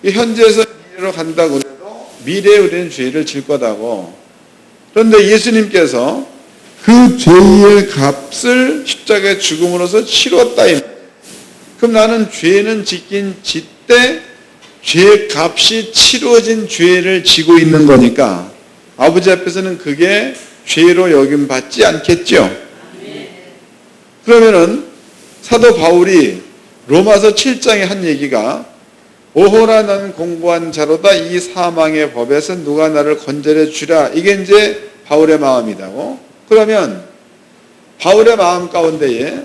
이 현재에서 미래로 간다고 해도 미래에 우리는 죄를 질 거다고. 그런데 예수님께서 그 죄의 값을 십자가의 죽음으로써 치렀다. 그럼 나는 죄는 짓긴 짓되 죄의 값이 치러진 죄를 지고 있는 거니까 아버지 앞에서는 그게 죄로 여김받지 않겠죠. 그러면은 사도 바울이 로마서 7장에 한 얘기가 오호라 나는 공고한 자로다. 이 사망의 법에서 누가 나를 건져내 주랴. 이게 이제 바울의 마음이다고. 그러면 바울의 마음 가운데에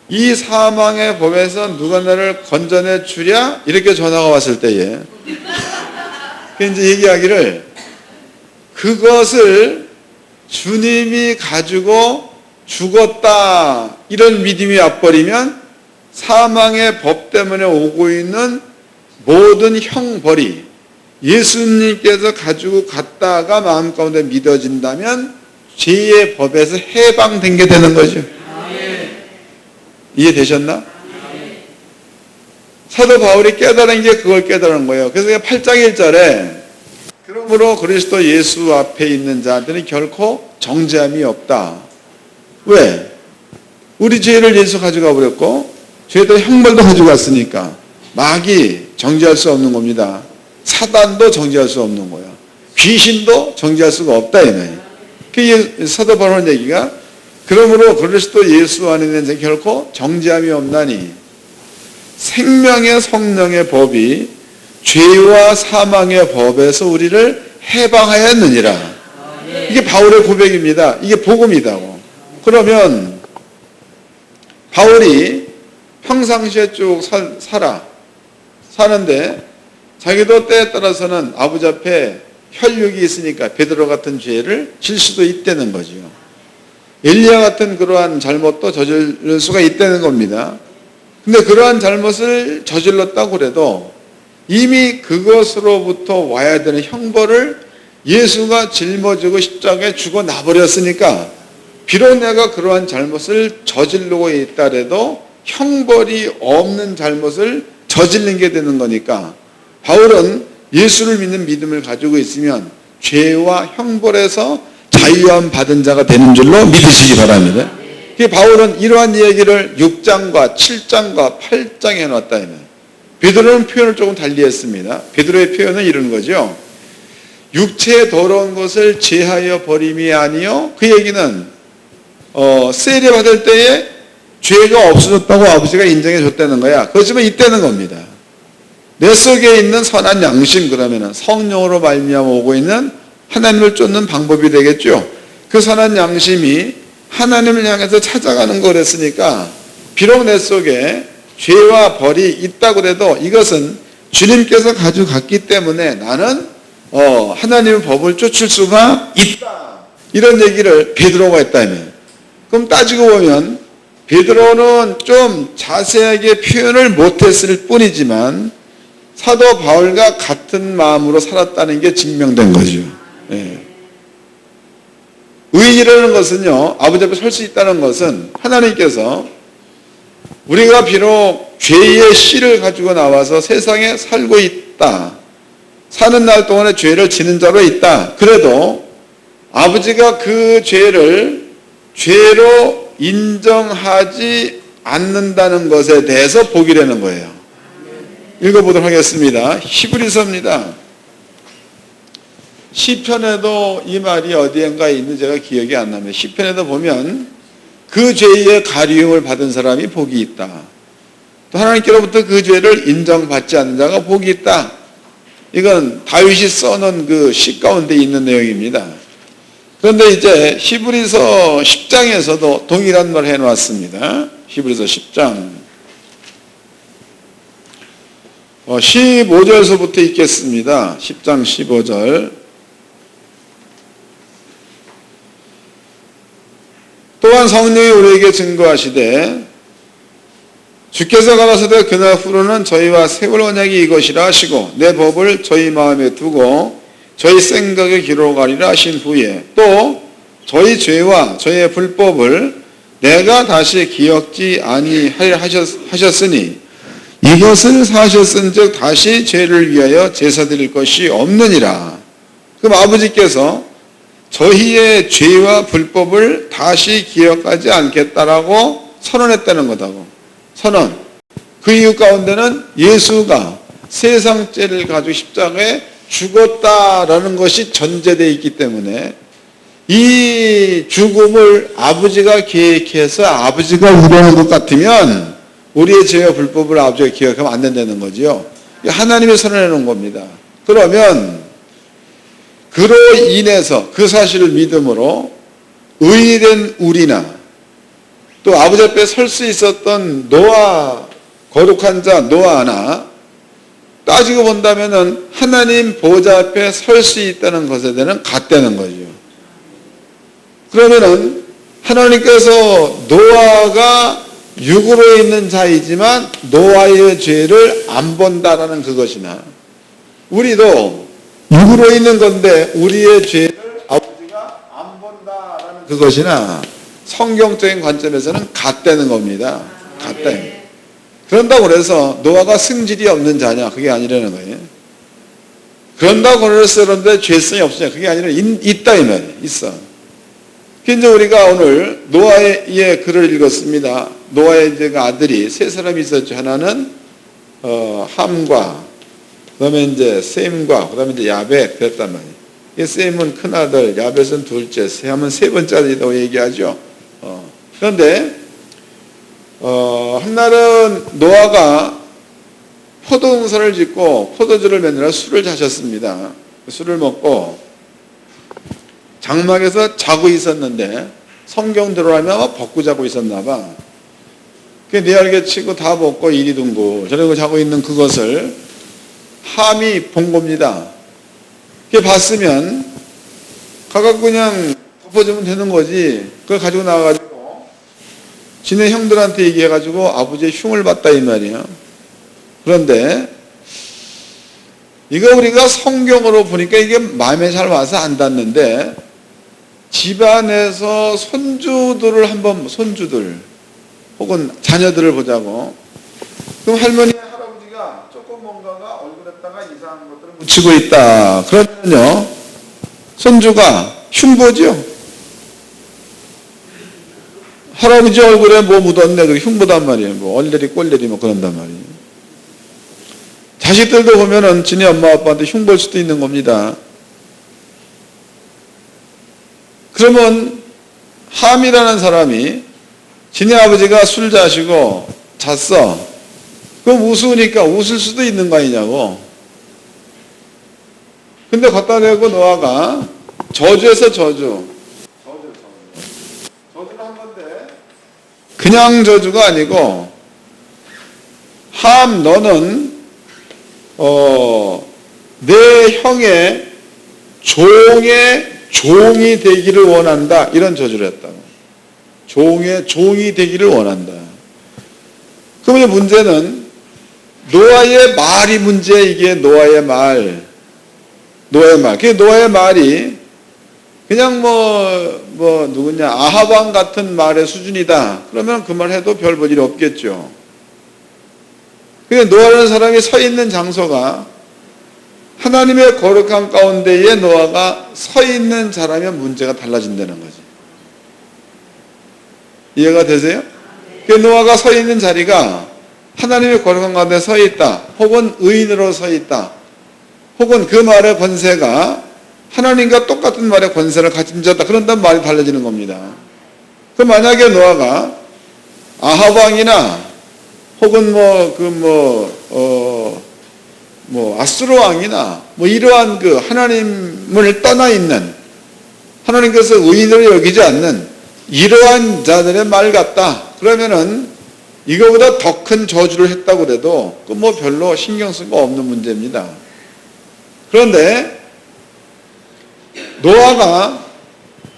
이 사망의 법에서 누가 나를 건져내 주랴 이렇게 전화가 왔을 때에 이제 얘기하기를 그것을 주님이 가지고 죽었다 이런 믿음이 와버리면 사망의 법 때문에 오고 있는 모든 형벌이 예수님께서 가지고 갔다가 마음 가운데 믿어진다면 죄의 법에서 해방된 게 되는 거죠. 이해되셨나? 사도 바울이 깨달은 게 그걸 깨달은 거예요. 그래서 8장 1절에 그러므로 그리스도 예수 앞에 있는 자들은 결코 정죄함이 없다. 왜? 우리 죄를 예수 가져가 버렸고 죄도 형벌도 가져갔으니까 마귀 정죄할 수 없는 겁니다. 사단도 정죄할 수 없는 거야. 귀신도 정죄할 수가 없다 이 말이에요. 그 사도 바울의 얘기가 그러므로 그리스도 예수 안에 있는 자 결코 정죄함이 없나니 생명의 성령의 법이 죄와 사망의 법에서 우리를 해방하였느니라. 이게 바울의 고백입니다. 이게 복음이다고. 그러면 바울이 평상시에 쭉 사는데 자기도 때에 따라서는 아버지 앞에 혈육이 있으니까 베드로 같은 죄를 질 수도 있다는 거죠. 엘리야 같은 그러한 잘못도 저질 수가 있다는 겁니다. 근데 그러한 잘못을 저질렀다고 그래도 이미 그것으로부터 와야 되는 형벌을 예수가 짊어지고 십자가에 죽어 나버렸으니까 비록 내가 그러한 잘못을 저지르고 있다 해도 형벌이 없는 잘못을 저지른 게 되는 거니까 바울은 예수를 믿는 믿음을 가지고 있으면 죄와 형벌에서 자유함 받은 자가 되는 줄로 믿으시기 바랍니다. 바울은 이러한 이야기를 6장과 7장과 8장에 해놨다. 베드로는 표현을 조금 달리 했습니다. 베드로의 표현은 이런 거죠. 육체의 더러운 것을 제하여 버림이 아니요. 그 얘기는 세례 받을 때에 죄가 없어졌다고 아버지가 인정해 줬다는 거야. 그렇지만 이때는 겁니다. 내 속에 있는 선한 양심, 그러면은 성령으로 말미암아 오고 있는 하나님을 쫓는 방법이 되겠죠. 그 선한 양심이 하나님을 향해서 찾아가는 거랬으니까 비록 내 속에 죄와 벌이 있다고 해도 이것은 주님께서 가져갔기 때문에 나는 하나님의 법을 쫓을 수가 있다. 이런 얘기를 베드로가 했다면, 그럼 따지고 보면 베드로는 좀 자세하게 표현을 못했을 뿐이지만 사도 바울과 같은 마음으로 살았다는 게 증명된 거죠. 예. 의인이라는 것은요, 아버지 앞에 설 수 있다는 것은 하나님께서 우리가 비록 죄의 씨를 가지고 나와서 세상에 살고 있다, 사는 날 동안에 죄를 지는 자로 있다, 그래도 아버지가 그 죄를 죄로 인정하지 않는다는 것에 대해서 복이라는 거예요. 읽어보도록 하겠습니다. 히브리서입니다. 시편에도 이 말이 어디엔가에 있는 제가 기억이 안 납니다. 시편에도 보면 그 죄의 가리움을 받은 사람이 복이 있다. 또 하나님께로부터 그 죄를 인정받지 않는 자가 복이 있다. 이건 다윗이 써놓은 그 시 가운데 있는 내용입니다. 그런데 이제 히브리서 10장에서도 동일한 말을 해놓았습니다. 히브리서 10장 15절서부터 읽겠습니다. 10장 15절. 또한 성령이 우리에게 증거하시되 주께서 가라사대 그날 후로는 저희와 세월 언약이 이것이라 하시고 내 법을 저희 마음에 두고 저희 생각에 기록하리라 하신 후에 또 저희 죄와 저희의 불법을 내가 다시 기억지 아니하리라 하셨으니 이것을 사셨은즉 다시 죄를 위하여 제사 드릴 것이 없느니라. 그럼 아버지께서 저희의 죄와 불법을 다시 기억하지 않겠다라고 선언했다는 거다고. 선언. 그 이유 가운데는 예수가 세상 죄를 가지고 십자가에 죽었다라는 것이 전제되어 있기 때문에 이 죽음을 아버지가 계획해서 아버지가 우려하는 것 같으면 우리의 죄와 불법을 아버지가 기억하면 안 된다는 거지요. 하나님이 선언해 놓은 겁니다. 그러면 그로 인해서 그 사실을 믿음으로 의인이 된 우리나 또 아버지 앞에 설 수 있었던 노아, 거룩한 자 노아나 따지고 본다면은 하나님 보좌 앞에 설 수 있다는 것에 대한 같다는 거죠. 그러면은 하나님께서 노아가 육으로 있는 자이지만 노아의 죄를 안 본다라는 그것이나, 우리도 육으로 있는 건데 우리의 죄를 아버지가 안 본다라는 그것이나 성경적인 관점에서는 같다는 겁니다. 같다. 그런다고 해서 노아가 승질이 없는 자냐? 그게 아니라는 거예요. 그런다고 해서 그런데 죄성이 없으냐? 그게 아니라 있다 이 말이에요. 있어. 이제 우리가 오늘 노아의 글을 읽었습니다. 노아의 이제 그 아들이 세 사람이 있었죠. 하나는 함과, 그다음에 이제 셈과, 그다음에 이제 야벳 그랬단 말이에요. 이 셈은 큰 아들, 야벳은 둘째, 셈은 세 번째 아들이라고 얘기하죠. 그런데 한날은 노아가 포도농사를 짓고 포도주를 만들어 술을 자셨습니다. 술을 먹고 장막에서 자고 있었는데, 성경대로라면 아마 벗고 자고 있었나 봐. 네 알게 치고 다 벗고 이리 둥고 저러고 자고 있는 그것을 함이 본 겁니다. 그게 봤으면 가갖고 그냥 덮어주면 되는 거지. 그걸 가지고 나와가지고 지네 형들한테 얘기해가지고 아버지의 흉을 봤다 이 말이야. 그런데 이거 우리가 성경으로 보니까 이게 마음에 잘 와서 안 닿는데, 집안에서 손주들 혹은 자녀들을 보자고. 그럼 할머니 할아버지가 조금 뭔가가 얼굴에다가 이상한 것들을 묻히고 있다. 그러면요 손주가 흉보죠. 할아버지 얼굴에 뭐 묻었네, 그 흉보단 말이에요. 뭐 얼레리 꼴레리 뭐 그런단 말이에요. 자식들도 보면은 지네 엄마 아빠한테 흉볼 수도 있는 겁니다. 그러면 함이라는 사람이 지네 아버지가 술 자시고 잤어. 그럼 웃으니까 웃을 수도 있는 거 아니냐고. 근데 갖다 대고 노아가 저주해서 저주를 한 건데, 그냥 저주가 아니고, 함 너는 내 형의 종이 되기를 원한다. 이런 저주를 했다고. 종이 되기를 원한다. 그러면 문제는 노아의 말이 문제. 이게 노아의 말. 그 노아의 말이 그냥 누구냐 아하방 같은 말의 수준이다. 그러면 그 말 해도 별 볼 일 없겠죠. 근데 노아라는 사람이 서 있는 장소가 하나님의 거룩한 가운데에 노아가 서 있는 자라면 문제가 달라진다는 거지. 이해가 되세요? 그 노아가 서 있는 자리가 하나님의 거룩한 가운데 서 있다, 혹은 의인으로 서 있다, 혹은 그 말의 권세가 하나님과 똑같은 말의 권세를 가진 자다, 그런다면 말이 달라지는 겁니다. 그 만약에 노아가 아하방이나 혹은 아수르 왕이나 이러한 그 하나님을 떠나 있는, 하나님께서 의인으로 여기지 않는 이러한 자들의 말 같다. 그러면은 이거보다 더 큰 저주를 했다고 해도 그 별로 신경 쓸 거 없는 문제입니다. 그런데 노아가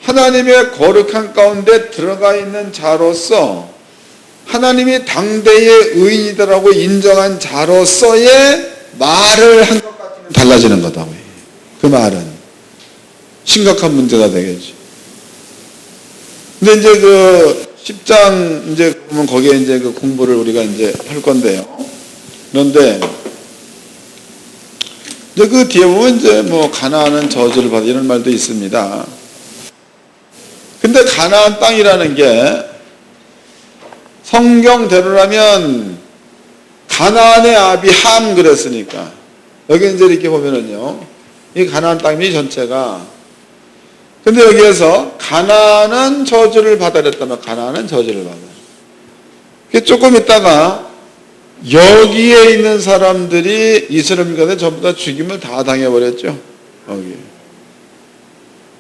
하나님의 거룩한 가운데 들어가 있는 자로서 하나님이 당대의 의인이다라고 인정한 자로서의 말을 한 것 같으면 달라지는 거다. 그 말은 심각한 문제가 되겠지. 근데 이제 그 10장 이제 보면 거기에 이제 그 공부를 우리가 이제 할 건데요. 그런데 이제 그 뒤에 보면 이제 가나안은 저주를 받아 이런 말도 있습니다. 근데 가나안 땅이라는 게 성경대로라면 가나안의 아비 함 그랬으니까 여기 이제 이렇게 보면은요, 이 가나안 땅이 전체가, 근데 여기에서 가나안은 저주를 받아랬다면 가나안은 저주를 받아요. 조금 있다가 여기에 있는 사람들이 이스라엘인가에 전부 다 죽임을 다 당해버렸죠. 여기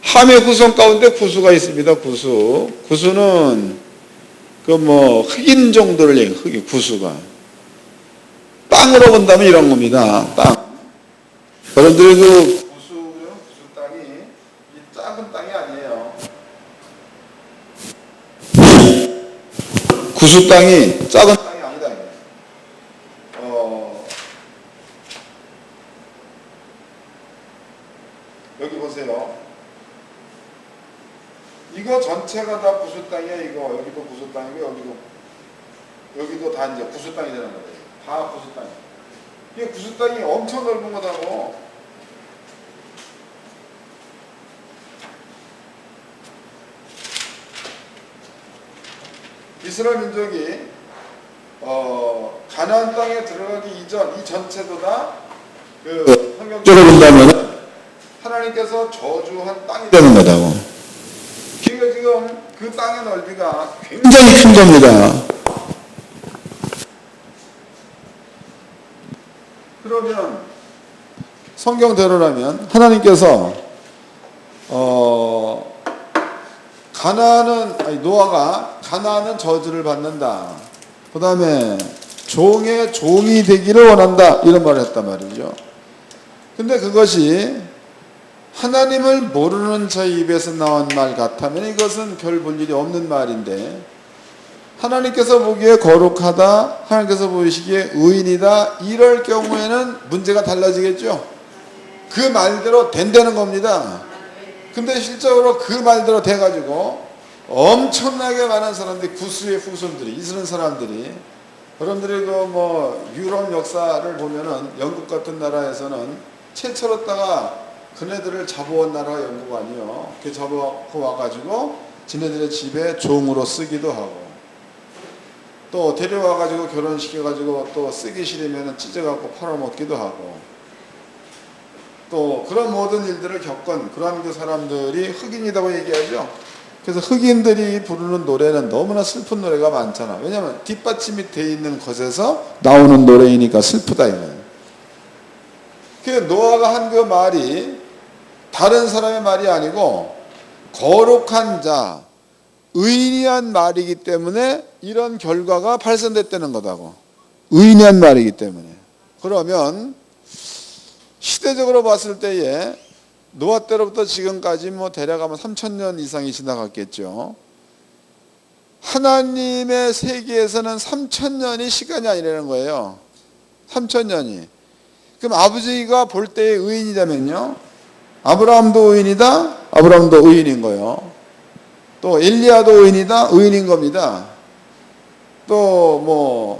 함의 후손 가운데 구수가 있습니다. 구수는 흑인 정도를 얘기해요. 흑인 구수가. 땅으로 본다면 이런 겁니다. 땅. 여러분들이 구수 땅이 이 작은 땅이 아니에요. 구수 땅이 작은 땅이 아니다. 여기 보세요. 이거 전체가 다 구수 땅이야. 이거 여기도 구수 땅이고 여기도 다 이제 구수 땅이 되는 거예요. 다 구수 땅이. 이게 구수 땅이 엄청 넓은 거다고. 이스라엘 민족이 가나안 땅에 들어가기 이전 이 전체도 다 그 성경적으로 본다면 하나님께서 저주한 땅이 되는 거다고. 그러니까 지금 그 땅의 넓이가 굉장히 큰 겁니다. 그러면 성경대로라면 하나님께서 노아가 가나안은 저주를 받는다. 그 다음에 종의 종이 되기를 원한다. 이런 말을 했단 말이죠. 근데 그것이 하나님을 모르는 자의 입에서 나온 말 같다면 이것은 별 볼 일이 없는 말인데, 하나님께서 보기에 거룩하다, 하나님께서 보시기에 의인이다, 이럴 경우에는 문제가 달라지겠죠. 그 말대로 된다는 겁니다. 근데 실적으로 그 말대로 돼가지고 엄청나게 많은 사람들이, 구수의 후손들이, 이스라엘 사람들이, 여러분들이 유럽 역사를 보면은 영국 같은 나라에서는 최초로다가 그네들을 잡아온 나라가 영국 아니요. 그 잡아고 와가지고 지네들의 집에 종으로 쓰기도 하고, 또 데려와가지고 결혼시켜가지고 또 쓰기 싫으면 찢어갖고 팔아먹기도 하고, 또 그런 모든 일들을 겪은 그런 그 사람들이 흑인이라고 얘기하죠. 그래서 흑인들이 부르는 노래는 너무나 슬픈 노래가 많잖아. 왜냐하면 뒷받침이 돼 있는 것에서 나오는 노래이니까 슬프다 이거예요. 그 노아가 한 그 말이 다른 사람의 말이 아니고 거룩한 자, 의인이 한 말이기 때문에 이런 결과가 발생됐다는 거다고. 의인이 한 말이기 때문에. 그러면 시대적으로 봤을 때에 노아 때로부터 지금까지 대략 3000년 이상이 지나갔겠죠. 하나님의 세계에서는 3000년이 시간이 아니라는 거예요. 3000년이. 그럼 아버지가 볼 때의 의인이라면요, 아브라함도 의인이다, 아브라함도 의인인 거예요. 또 엘리야도 의인이다, 의인인 겁니다. 또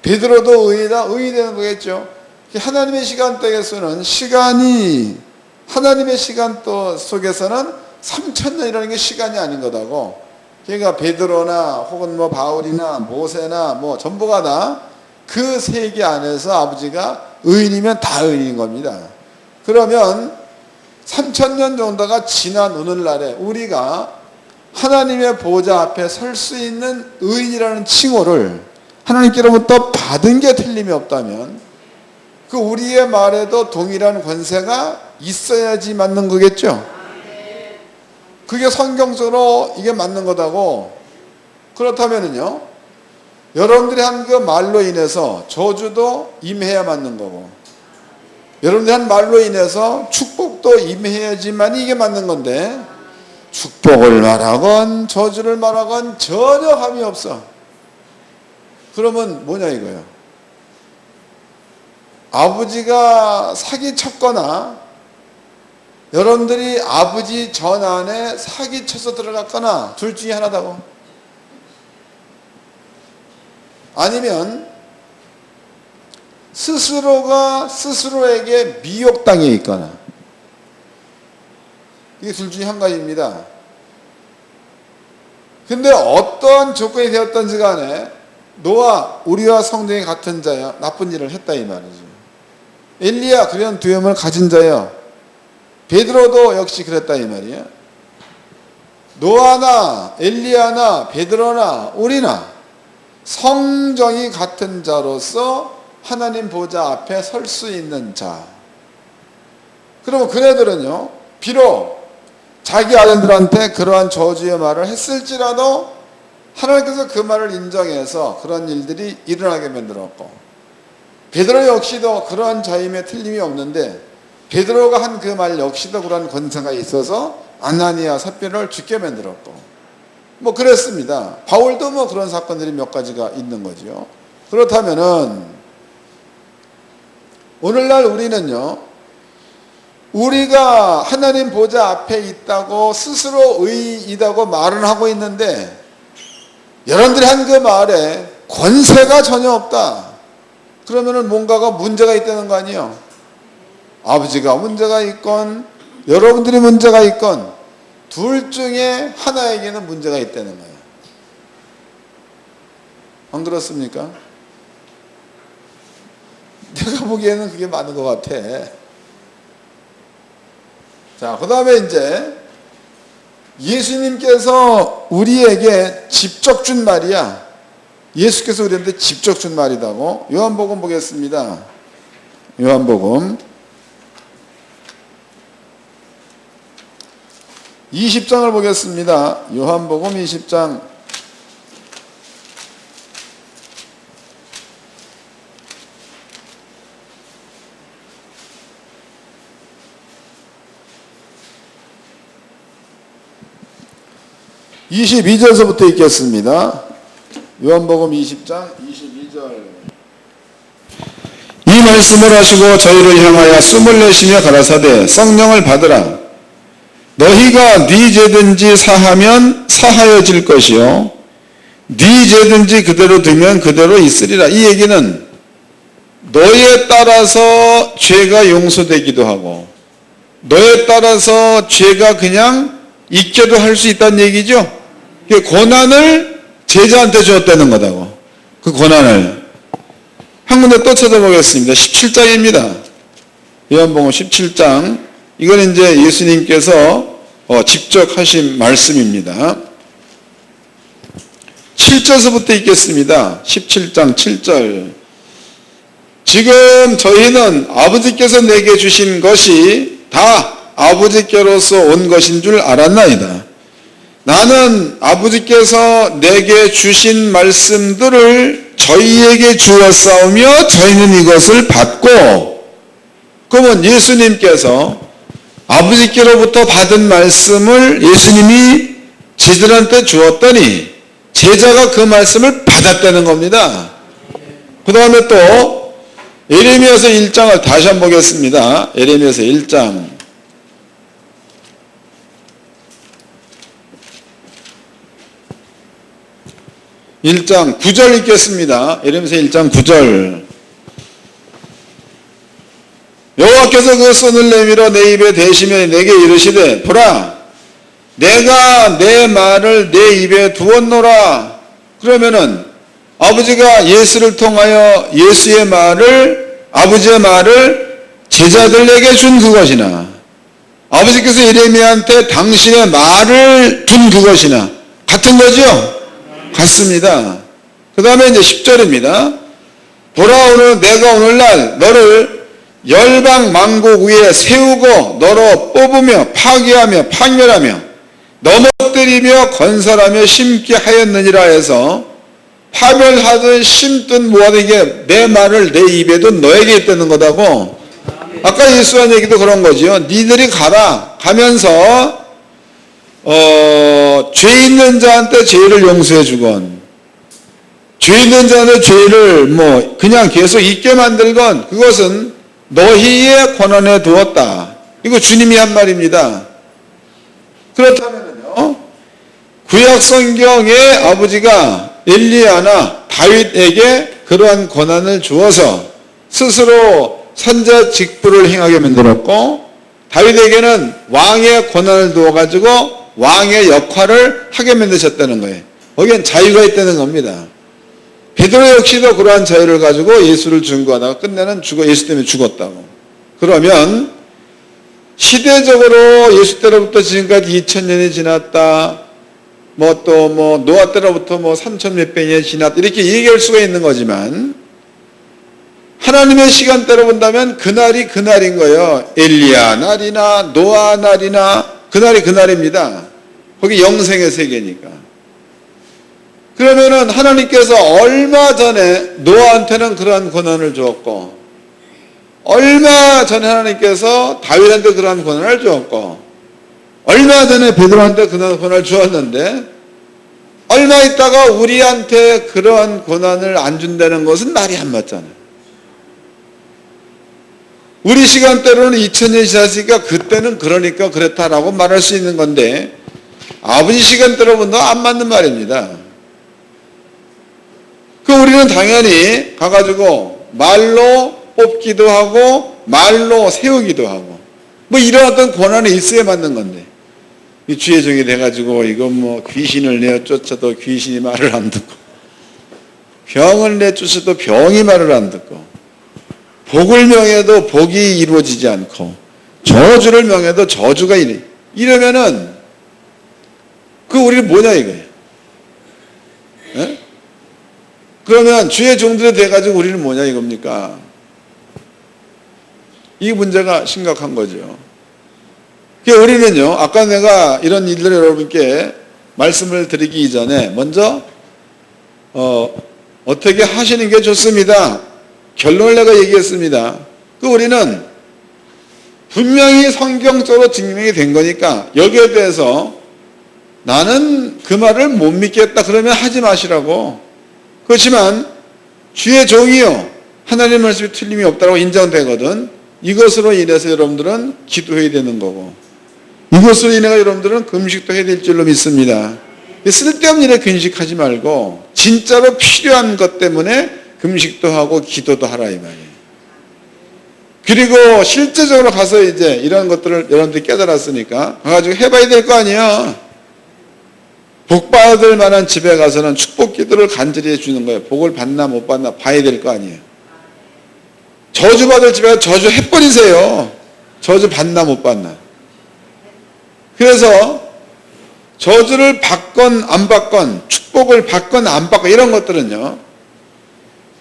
베드로도 의인이다, 의인이 되는 거겠죠. 하나님의 시간대에서는 시간이, 하나님의 시간대 속에서는 3000년이라는 게 시간이 아닌 거다고. 그러니까 베드로나 혹은 바울이나 모세나 전부가 다 그 세계 안에서 아버지가 의인이면 다 의인인 겁니다. 그러면 3000년 정도가 지난 오늘날에 우리가 하나님의 보좌 앞에 설 수 있는 의인이라는 칭호를 하나님께로부터 받은 게 틀림이 없다면 그 우리의 말에도 동일한 권세가 있어야지 맞는 거겠죠. 그게 성경적으로 이게 맞는 거다고. 그렇다면은요, 여러분들이 한 그 말로 인해서 저주도 임해야 맞는 거고, 여러분들이 한 말로 인해서 축복도 임해야지만 이게 맞는 건데, 축복을 말하건 저주를 말하건 전혀 함이 없어. 그러면 뭐냐 이거예요. 아버지가 사기쳤거나 여러분들이 아버지 전 안에 사기쳐서 들어갔거나 둘 중에 하나다고. 아니면 스스로가 스스로에게 미혹당해 있거나, 이게 둘 중에 한 가지입니다. 근데 어떠한 조건이 되었던지 간에 노아, 우리와 성정이 같은 자야, 나쁜 일을 했다 이 말이죠. 엘리야, 그런 두려움을 가진 자야. 베드로도 역시 그랬다 이 말이야. 노아나 엘리야나 베드로나 우리나 성정이 같은 자로서 하나님 보좌 앞에 설 수 있는 자. 그러면 그네들은요, 비록 자기 아들들한테 그러한 저주의 말을 했을지라도 하나님께서 그 말을 인정해서 그런 일들이 일어나게 만들었고, 베드로 역시도 그러한 자임에 틀림이 없는데 베드로가 한 그 말 역시도 그러한 권세가 있어서 아나니아 삽비라를 죽게 만들었고, 뭐 그랬습니다. 바울도 뭐 그런 사건들이 몇 가지가 있는 거죠. 그렇다면은 오늘날 우리는요, 우리가 하나님 보좌 앞에 있다고 스스로 의이다고 말은 하고 있는데 여러분들이 한 그 말에 권세가 전혀 없다. 그러면은 뭔가가 문제가 있다는 거 아니에요? 아버지가 문제가 있건 여러분들이 문제가 있건 둘 중에 하나에게는 문제가 있다는 거예요. 안 그렇습니까? 내가 보기에는 그게 맞는 것 같아. 자, 그 다음에 이제 예수님께서 우리에게 직접 준 말이야. 예수께서 우리한테 직접 준 말이라고. 요한복음 보겠습니다. 요한복음 20장을 보겠습니다. 요한복음 20장 22절서부터 읽겠습니다. 요한복음 20장 22절. 이 말씀을 하시고 저희를 향하여 숨을 내쉬며 가라사대 성령을 받으라. 너희가 네 죄든지 사하면 사하여질 것이요 네 죄든지 그대로 두면 그대로 있으리라. 이 얘기는 너에 따라서 죄가 용서되기도 하고 너에 따라서 죄가 그냥 있게도 할 수 있다는 얘기죠. 그 권한을 제자한테 주었다는 거다고. 그 권한을 한 군데 또 찾아보겠습니다. 17장입니다. 요한복음 17장. 이건 이제 예수님께서 직접 하신 말씀입니다. 7절서부터 읽겠습니다. 17장 7절. 지금 저희는 아버지께서 내게 주신 것이 다 아버지께로서 온 것인 줄 알았나이다. 나는 아버지께서 내게 주신 말씀들을 저희에게 주었사오며 저희는 이것을 받고, 그러면 예수님께서 아버지께로부터 받은 말씀을 예수님이 제자들한테 주었더니 제자가 그 말씀을 받았다는 겁니다. 그 다음에 또 예레미야서 1장을 다시 한번 보겠습니다. 예레미야서 1장 1장 9절 읽겠습니다. 예레미야서 1장 9절. 여호와께서 그 손을 내밀어 내 입에 대시며 내게 이르시되 보라 내가 내 말을 내 입에 두었노라. 그러면은 아버지가 예수를 통하여 예수의 말을, 아버지의 말을 제자들에게 준 그것이나 아버지께서 예레미야한테 당신의 말을 준 그것이나 같은 거죠? 같습니다. 그 다음에 이제 10절입니다. 보라 오늘 내가 오늘날 너를 열방 만국 위에 세우고 너로 뽑으며 파괴하며 판멸하며 넘어뜨리며 건설하며 심게 하였느니라 해서 파멸하든 심든 뭐하든 이게 내 말을 내 입에도 너에게 있다는 거다고. 아까 예수한 얘기도 그런 거지요. 니들이 가면서 죄 있는 자한테 죄를 용서해 주건 죄 있는 자한테 죄를 뭐 그냥 계속 있게 만들건 그것은 너희의 권한에 두었다. 이거 주님이 한 말입니다. 그렇다면요, 구약 성경에 아버지가 엘리야나 다윗에게 그러한 권한을 주어서 스스로 선자 직분을 행하게 만들었고, 다윗에게는 왕의 권한을 두어가지고 왕의 역할을 하게 만드셨다는 거예요. 거기엔 자유가 있다는 겁니다. 베드로 역시도 그러한 자유를 가지고 예수를 증거하다가 끝내는 예수 때문에 죽었다고. 그러면 시대적으로 예수 때로부터 지금까지 2000년이 지났다, 노아 때로부터 3000 몇백 년이 지났다, 이렇게 얘기할 수가 있는 거지만 하나님의 시간대로 본다면 그날이 그날인 거예요. 엘리야 날이나 노아 날이나 그날이 그날입니다. 거기 영생의 세계니까. 그러면은 하나님께서 얼마 전에 노아한테는 그러한 권한을 주었고, 얼마 전에 하나님께서 다윗한테 그러한 권한을 주었고, 얼마 전에 베드로한테 그러한 권한을 주었는데 삶아 있다가 우리한테 그러한 고난을 안 준다는 것은 말이 안 맞잖아요. 우리 시간대로는 2000년 지났으니까 그때는 그러니까 그렇다라고 말할 수 있는 건데 아버지 시간대로는 안 맞는 말입니다. 그 우리는 당연히 가가지고 말로 뽑기도 하고 말로 세우기도 하고 뭐 이런 어떤 권한이 있어야 맞는 건데 이 주의 종이 돼가지고 이건 뭐 귀신을 내어 쫓아도 귀신이 말을 안 듣고 병을 내쫓아도 병이 말을 안 듣고 복을 명해도 복이 이루어지지 않고 저주를 명해도 저주가 이러면은 그 우리는 뭐냐 이거예요. 에? 그러면 주의 종들이 돼가지고 우리는 뭐냐 이겁니까? 이 문제가 심각한 거죠. 그러니까 우리는요, 아까 내가 이런 일들을 여러분께 말씀을 드리기 이전에 먼저 어떻게 하시는 게 좋습니다. 결론을 내가 얘기했습니다. 그 우리는 분명히 성경적으로 증명이 된 거니까 여기에 대해서 나는 그 말을 못 믿겠다 그러면 하지 마시라고. 그렇지만 주의 종이요 하나님의 말씀이 틀림이 없다고 인정되거든 이것으로 인해서 여러분들은 기도해야 되는 거고 이것으로 인해 여러분들은 금식도 해야 될 줄로 믿습니다. 쓸데없는 일에 근식하지 말고 진짜로 필요한 것 때문에 금식도 하고 기도도 하라 이 말이에요. 그리고 실제적으로 가서 이제 이런 것들을 여러분들이 깨달았으니까 가가지고 해봐야 될 거 아니에요. 복 받을 만한 집에 가서는 축복 기도를 간절히 해주는 거예요. 복을 받나 못 받나 봐야 될 거 아니에요. 저주 받을 집에 가서 저주 해버리세요. 저주 받나 못 받나. 그래서 저주를 받건 안 받건 축복을 받건 안 받건 이런 것들은요.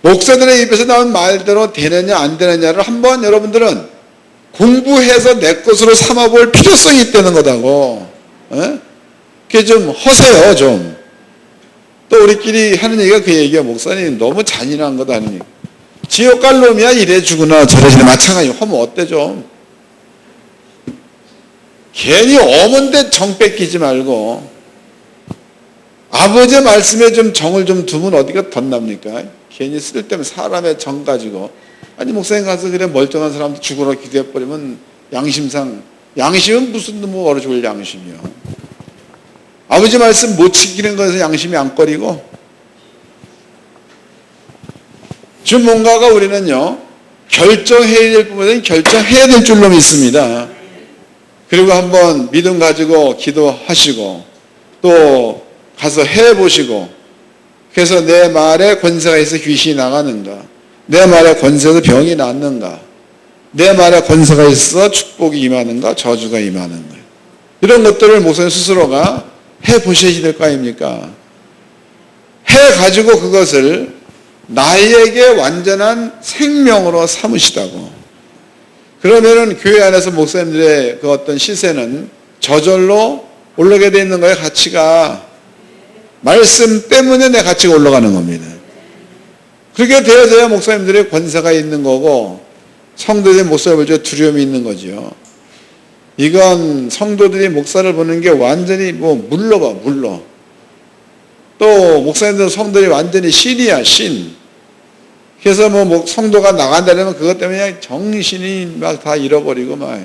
목사들의 입에서 나온 말대로 되느냐 안 되느냐를 한번 여러분들은 공부해서 내 것으로 삼아볼 필요성이 있다는 거다고. 에? 그게 좀 허세요 좀. 또 우리끼리 하는 얘기가 그 얘기야. 목사님 너무 잔인한 거다 하는 얘기. 지옥 갈 놈이야 이래 주구나 저래 주구나 마찬가지 하면 어때 좀. 괜히 어먼데 정 뺏기지 말고 아버지의 말씀에 좀 정을 좀 두면 어디가 덧납니까? 괜히 쓸데없는 사람의 정 가지고 아니 목사님 가서 그래 멀쩡한 사람도 죽으라 기도해버리면 양심은 무슨 뭐 얼어 죽을 양심이요. 아버지 말씀 못 지키는 것에서 양심이 안 꺼리고 지금 뭔가가 우리는요 결정해야 될 부분은 결정해야 될 줄로 믿습니다. 그리고 한번 믿음 가지고 기도하시고 또 가서 해보시고 그래서 내 말에 권세가 있어 귀신이 나가는가 내 말에 권세에서 병이 낫는가 내 말에 권세가 있어 축복이 임하는가 저주가 임하는가 이런 것들을 목사님 스스로가 해보셔야 될 거 아닙니까? 해가지고 그것을 나에게 완전한 생명으로 삼으시다고. 그러면은 교회 안에서 목사님들의 그 어떤 시세는 저절로 올라가게 되어 있는 거예요. 가치가. 말씀 때문에 내 가치가 올라가는 겁니다. 그렇게 되어져야 목사님들의 권세가 있는 거고 성도들의 목사를 볼 때 두려움이 있는 거죠. 이건 성도들이 목사를 보는 게 완전히 뭐 물러. 또 목사님들 성도들이 완전히 신이야 신. 그래서 뭐 성도가 나간다면 그것 때문에 그냥 정신이 막 다 잃어버리고 막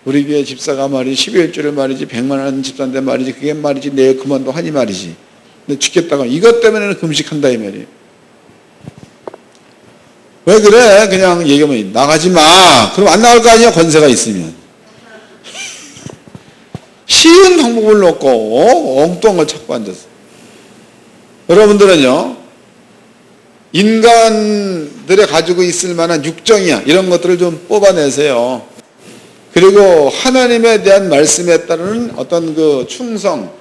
우리 교회 집사가 말이지 11조를 말이지 100만 원 집사인데 말이지 그게 말이지 내일 그만둬 하니 말이지. 근데 죽겠다고 이것 때문에는 금식한다 이 말이에요. 왜 그래? 그냥 얘기하면 나가지 마. 그럼 안 나갈 거 아니야 권세가 있으면. 쉬운 방법을 놓고 엉뚱한 걸 찾고 앉았어. 여러분들은요 인간들이 가지고 있을 만한 육정이야 이런 것들을 좀 뽑아내세요. 그리고 하나님에 대한 말씀에 따르는 어떤 그 충성,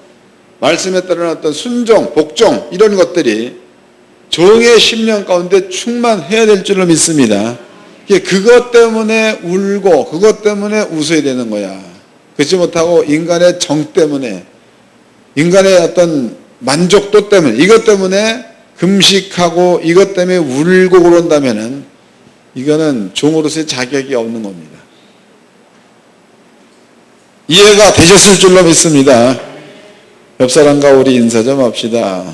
말씀에 따르는 어떤 순종, 복종 이런 것들이 종의 심령 가운데 충만해야 될 줄로 믿습니다. 그것 때문에 울고 그것 때문에 웃어야 되는 거야. 그렇지 못하고 인간의 정 때문에 인간의 어떤 만족도 때문에 이것 때문에 금식하고 이것 때문에 울고 그런다면은 이거는 종으로서의 자격이 없는 겁니다. 이해가 되셨을 줄로 믿습니다. 옆 사람과 우리 인사 좀 합시다.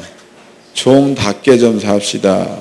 종답게 좀 삽시다.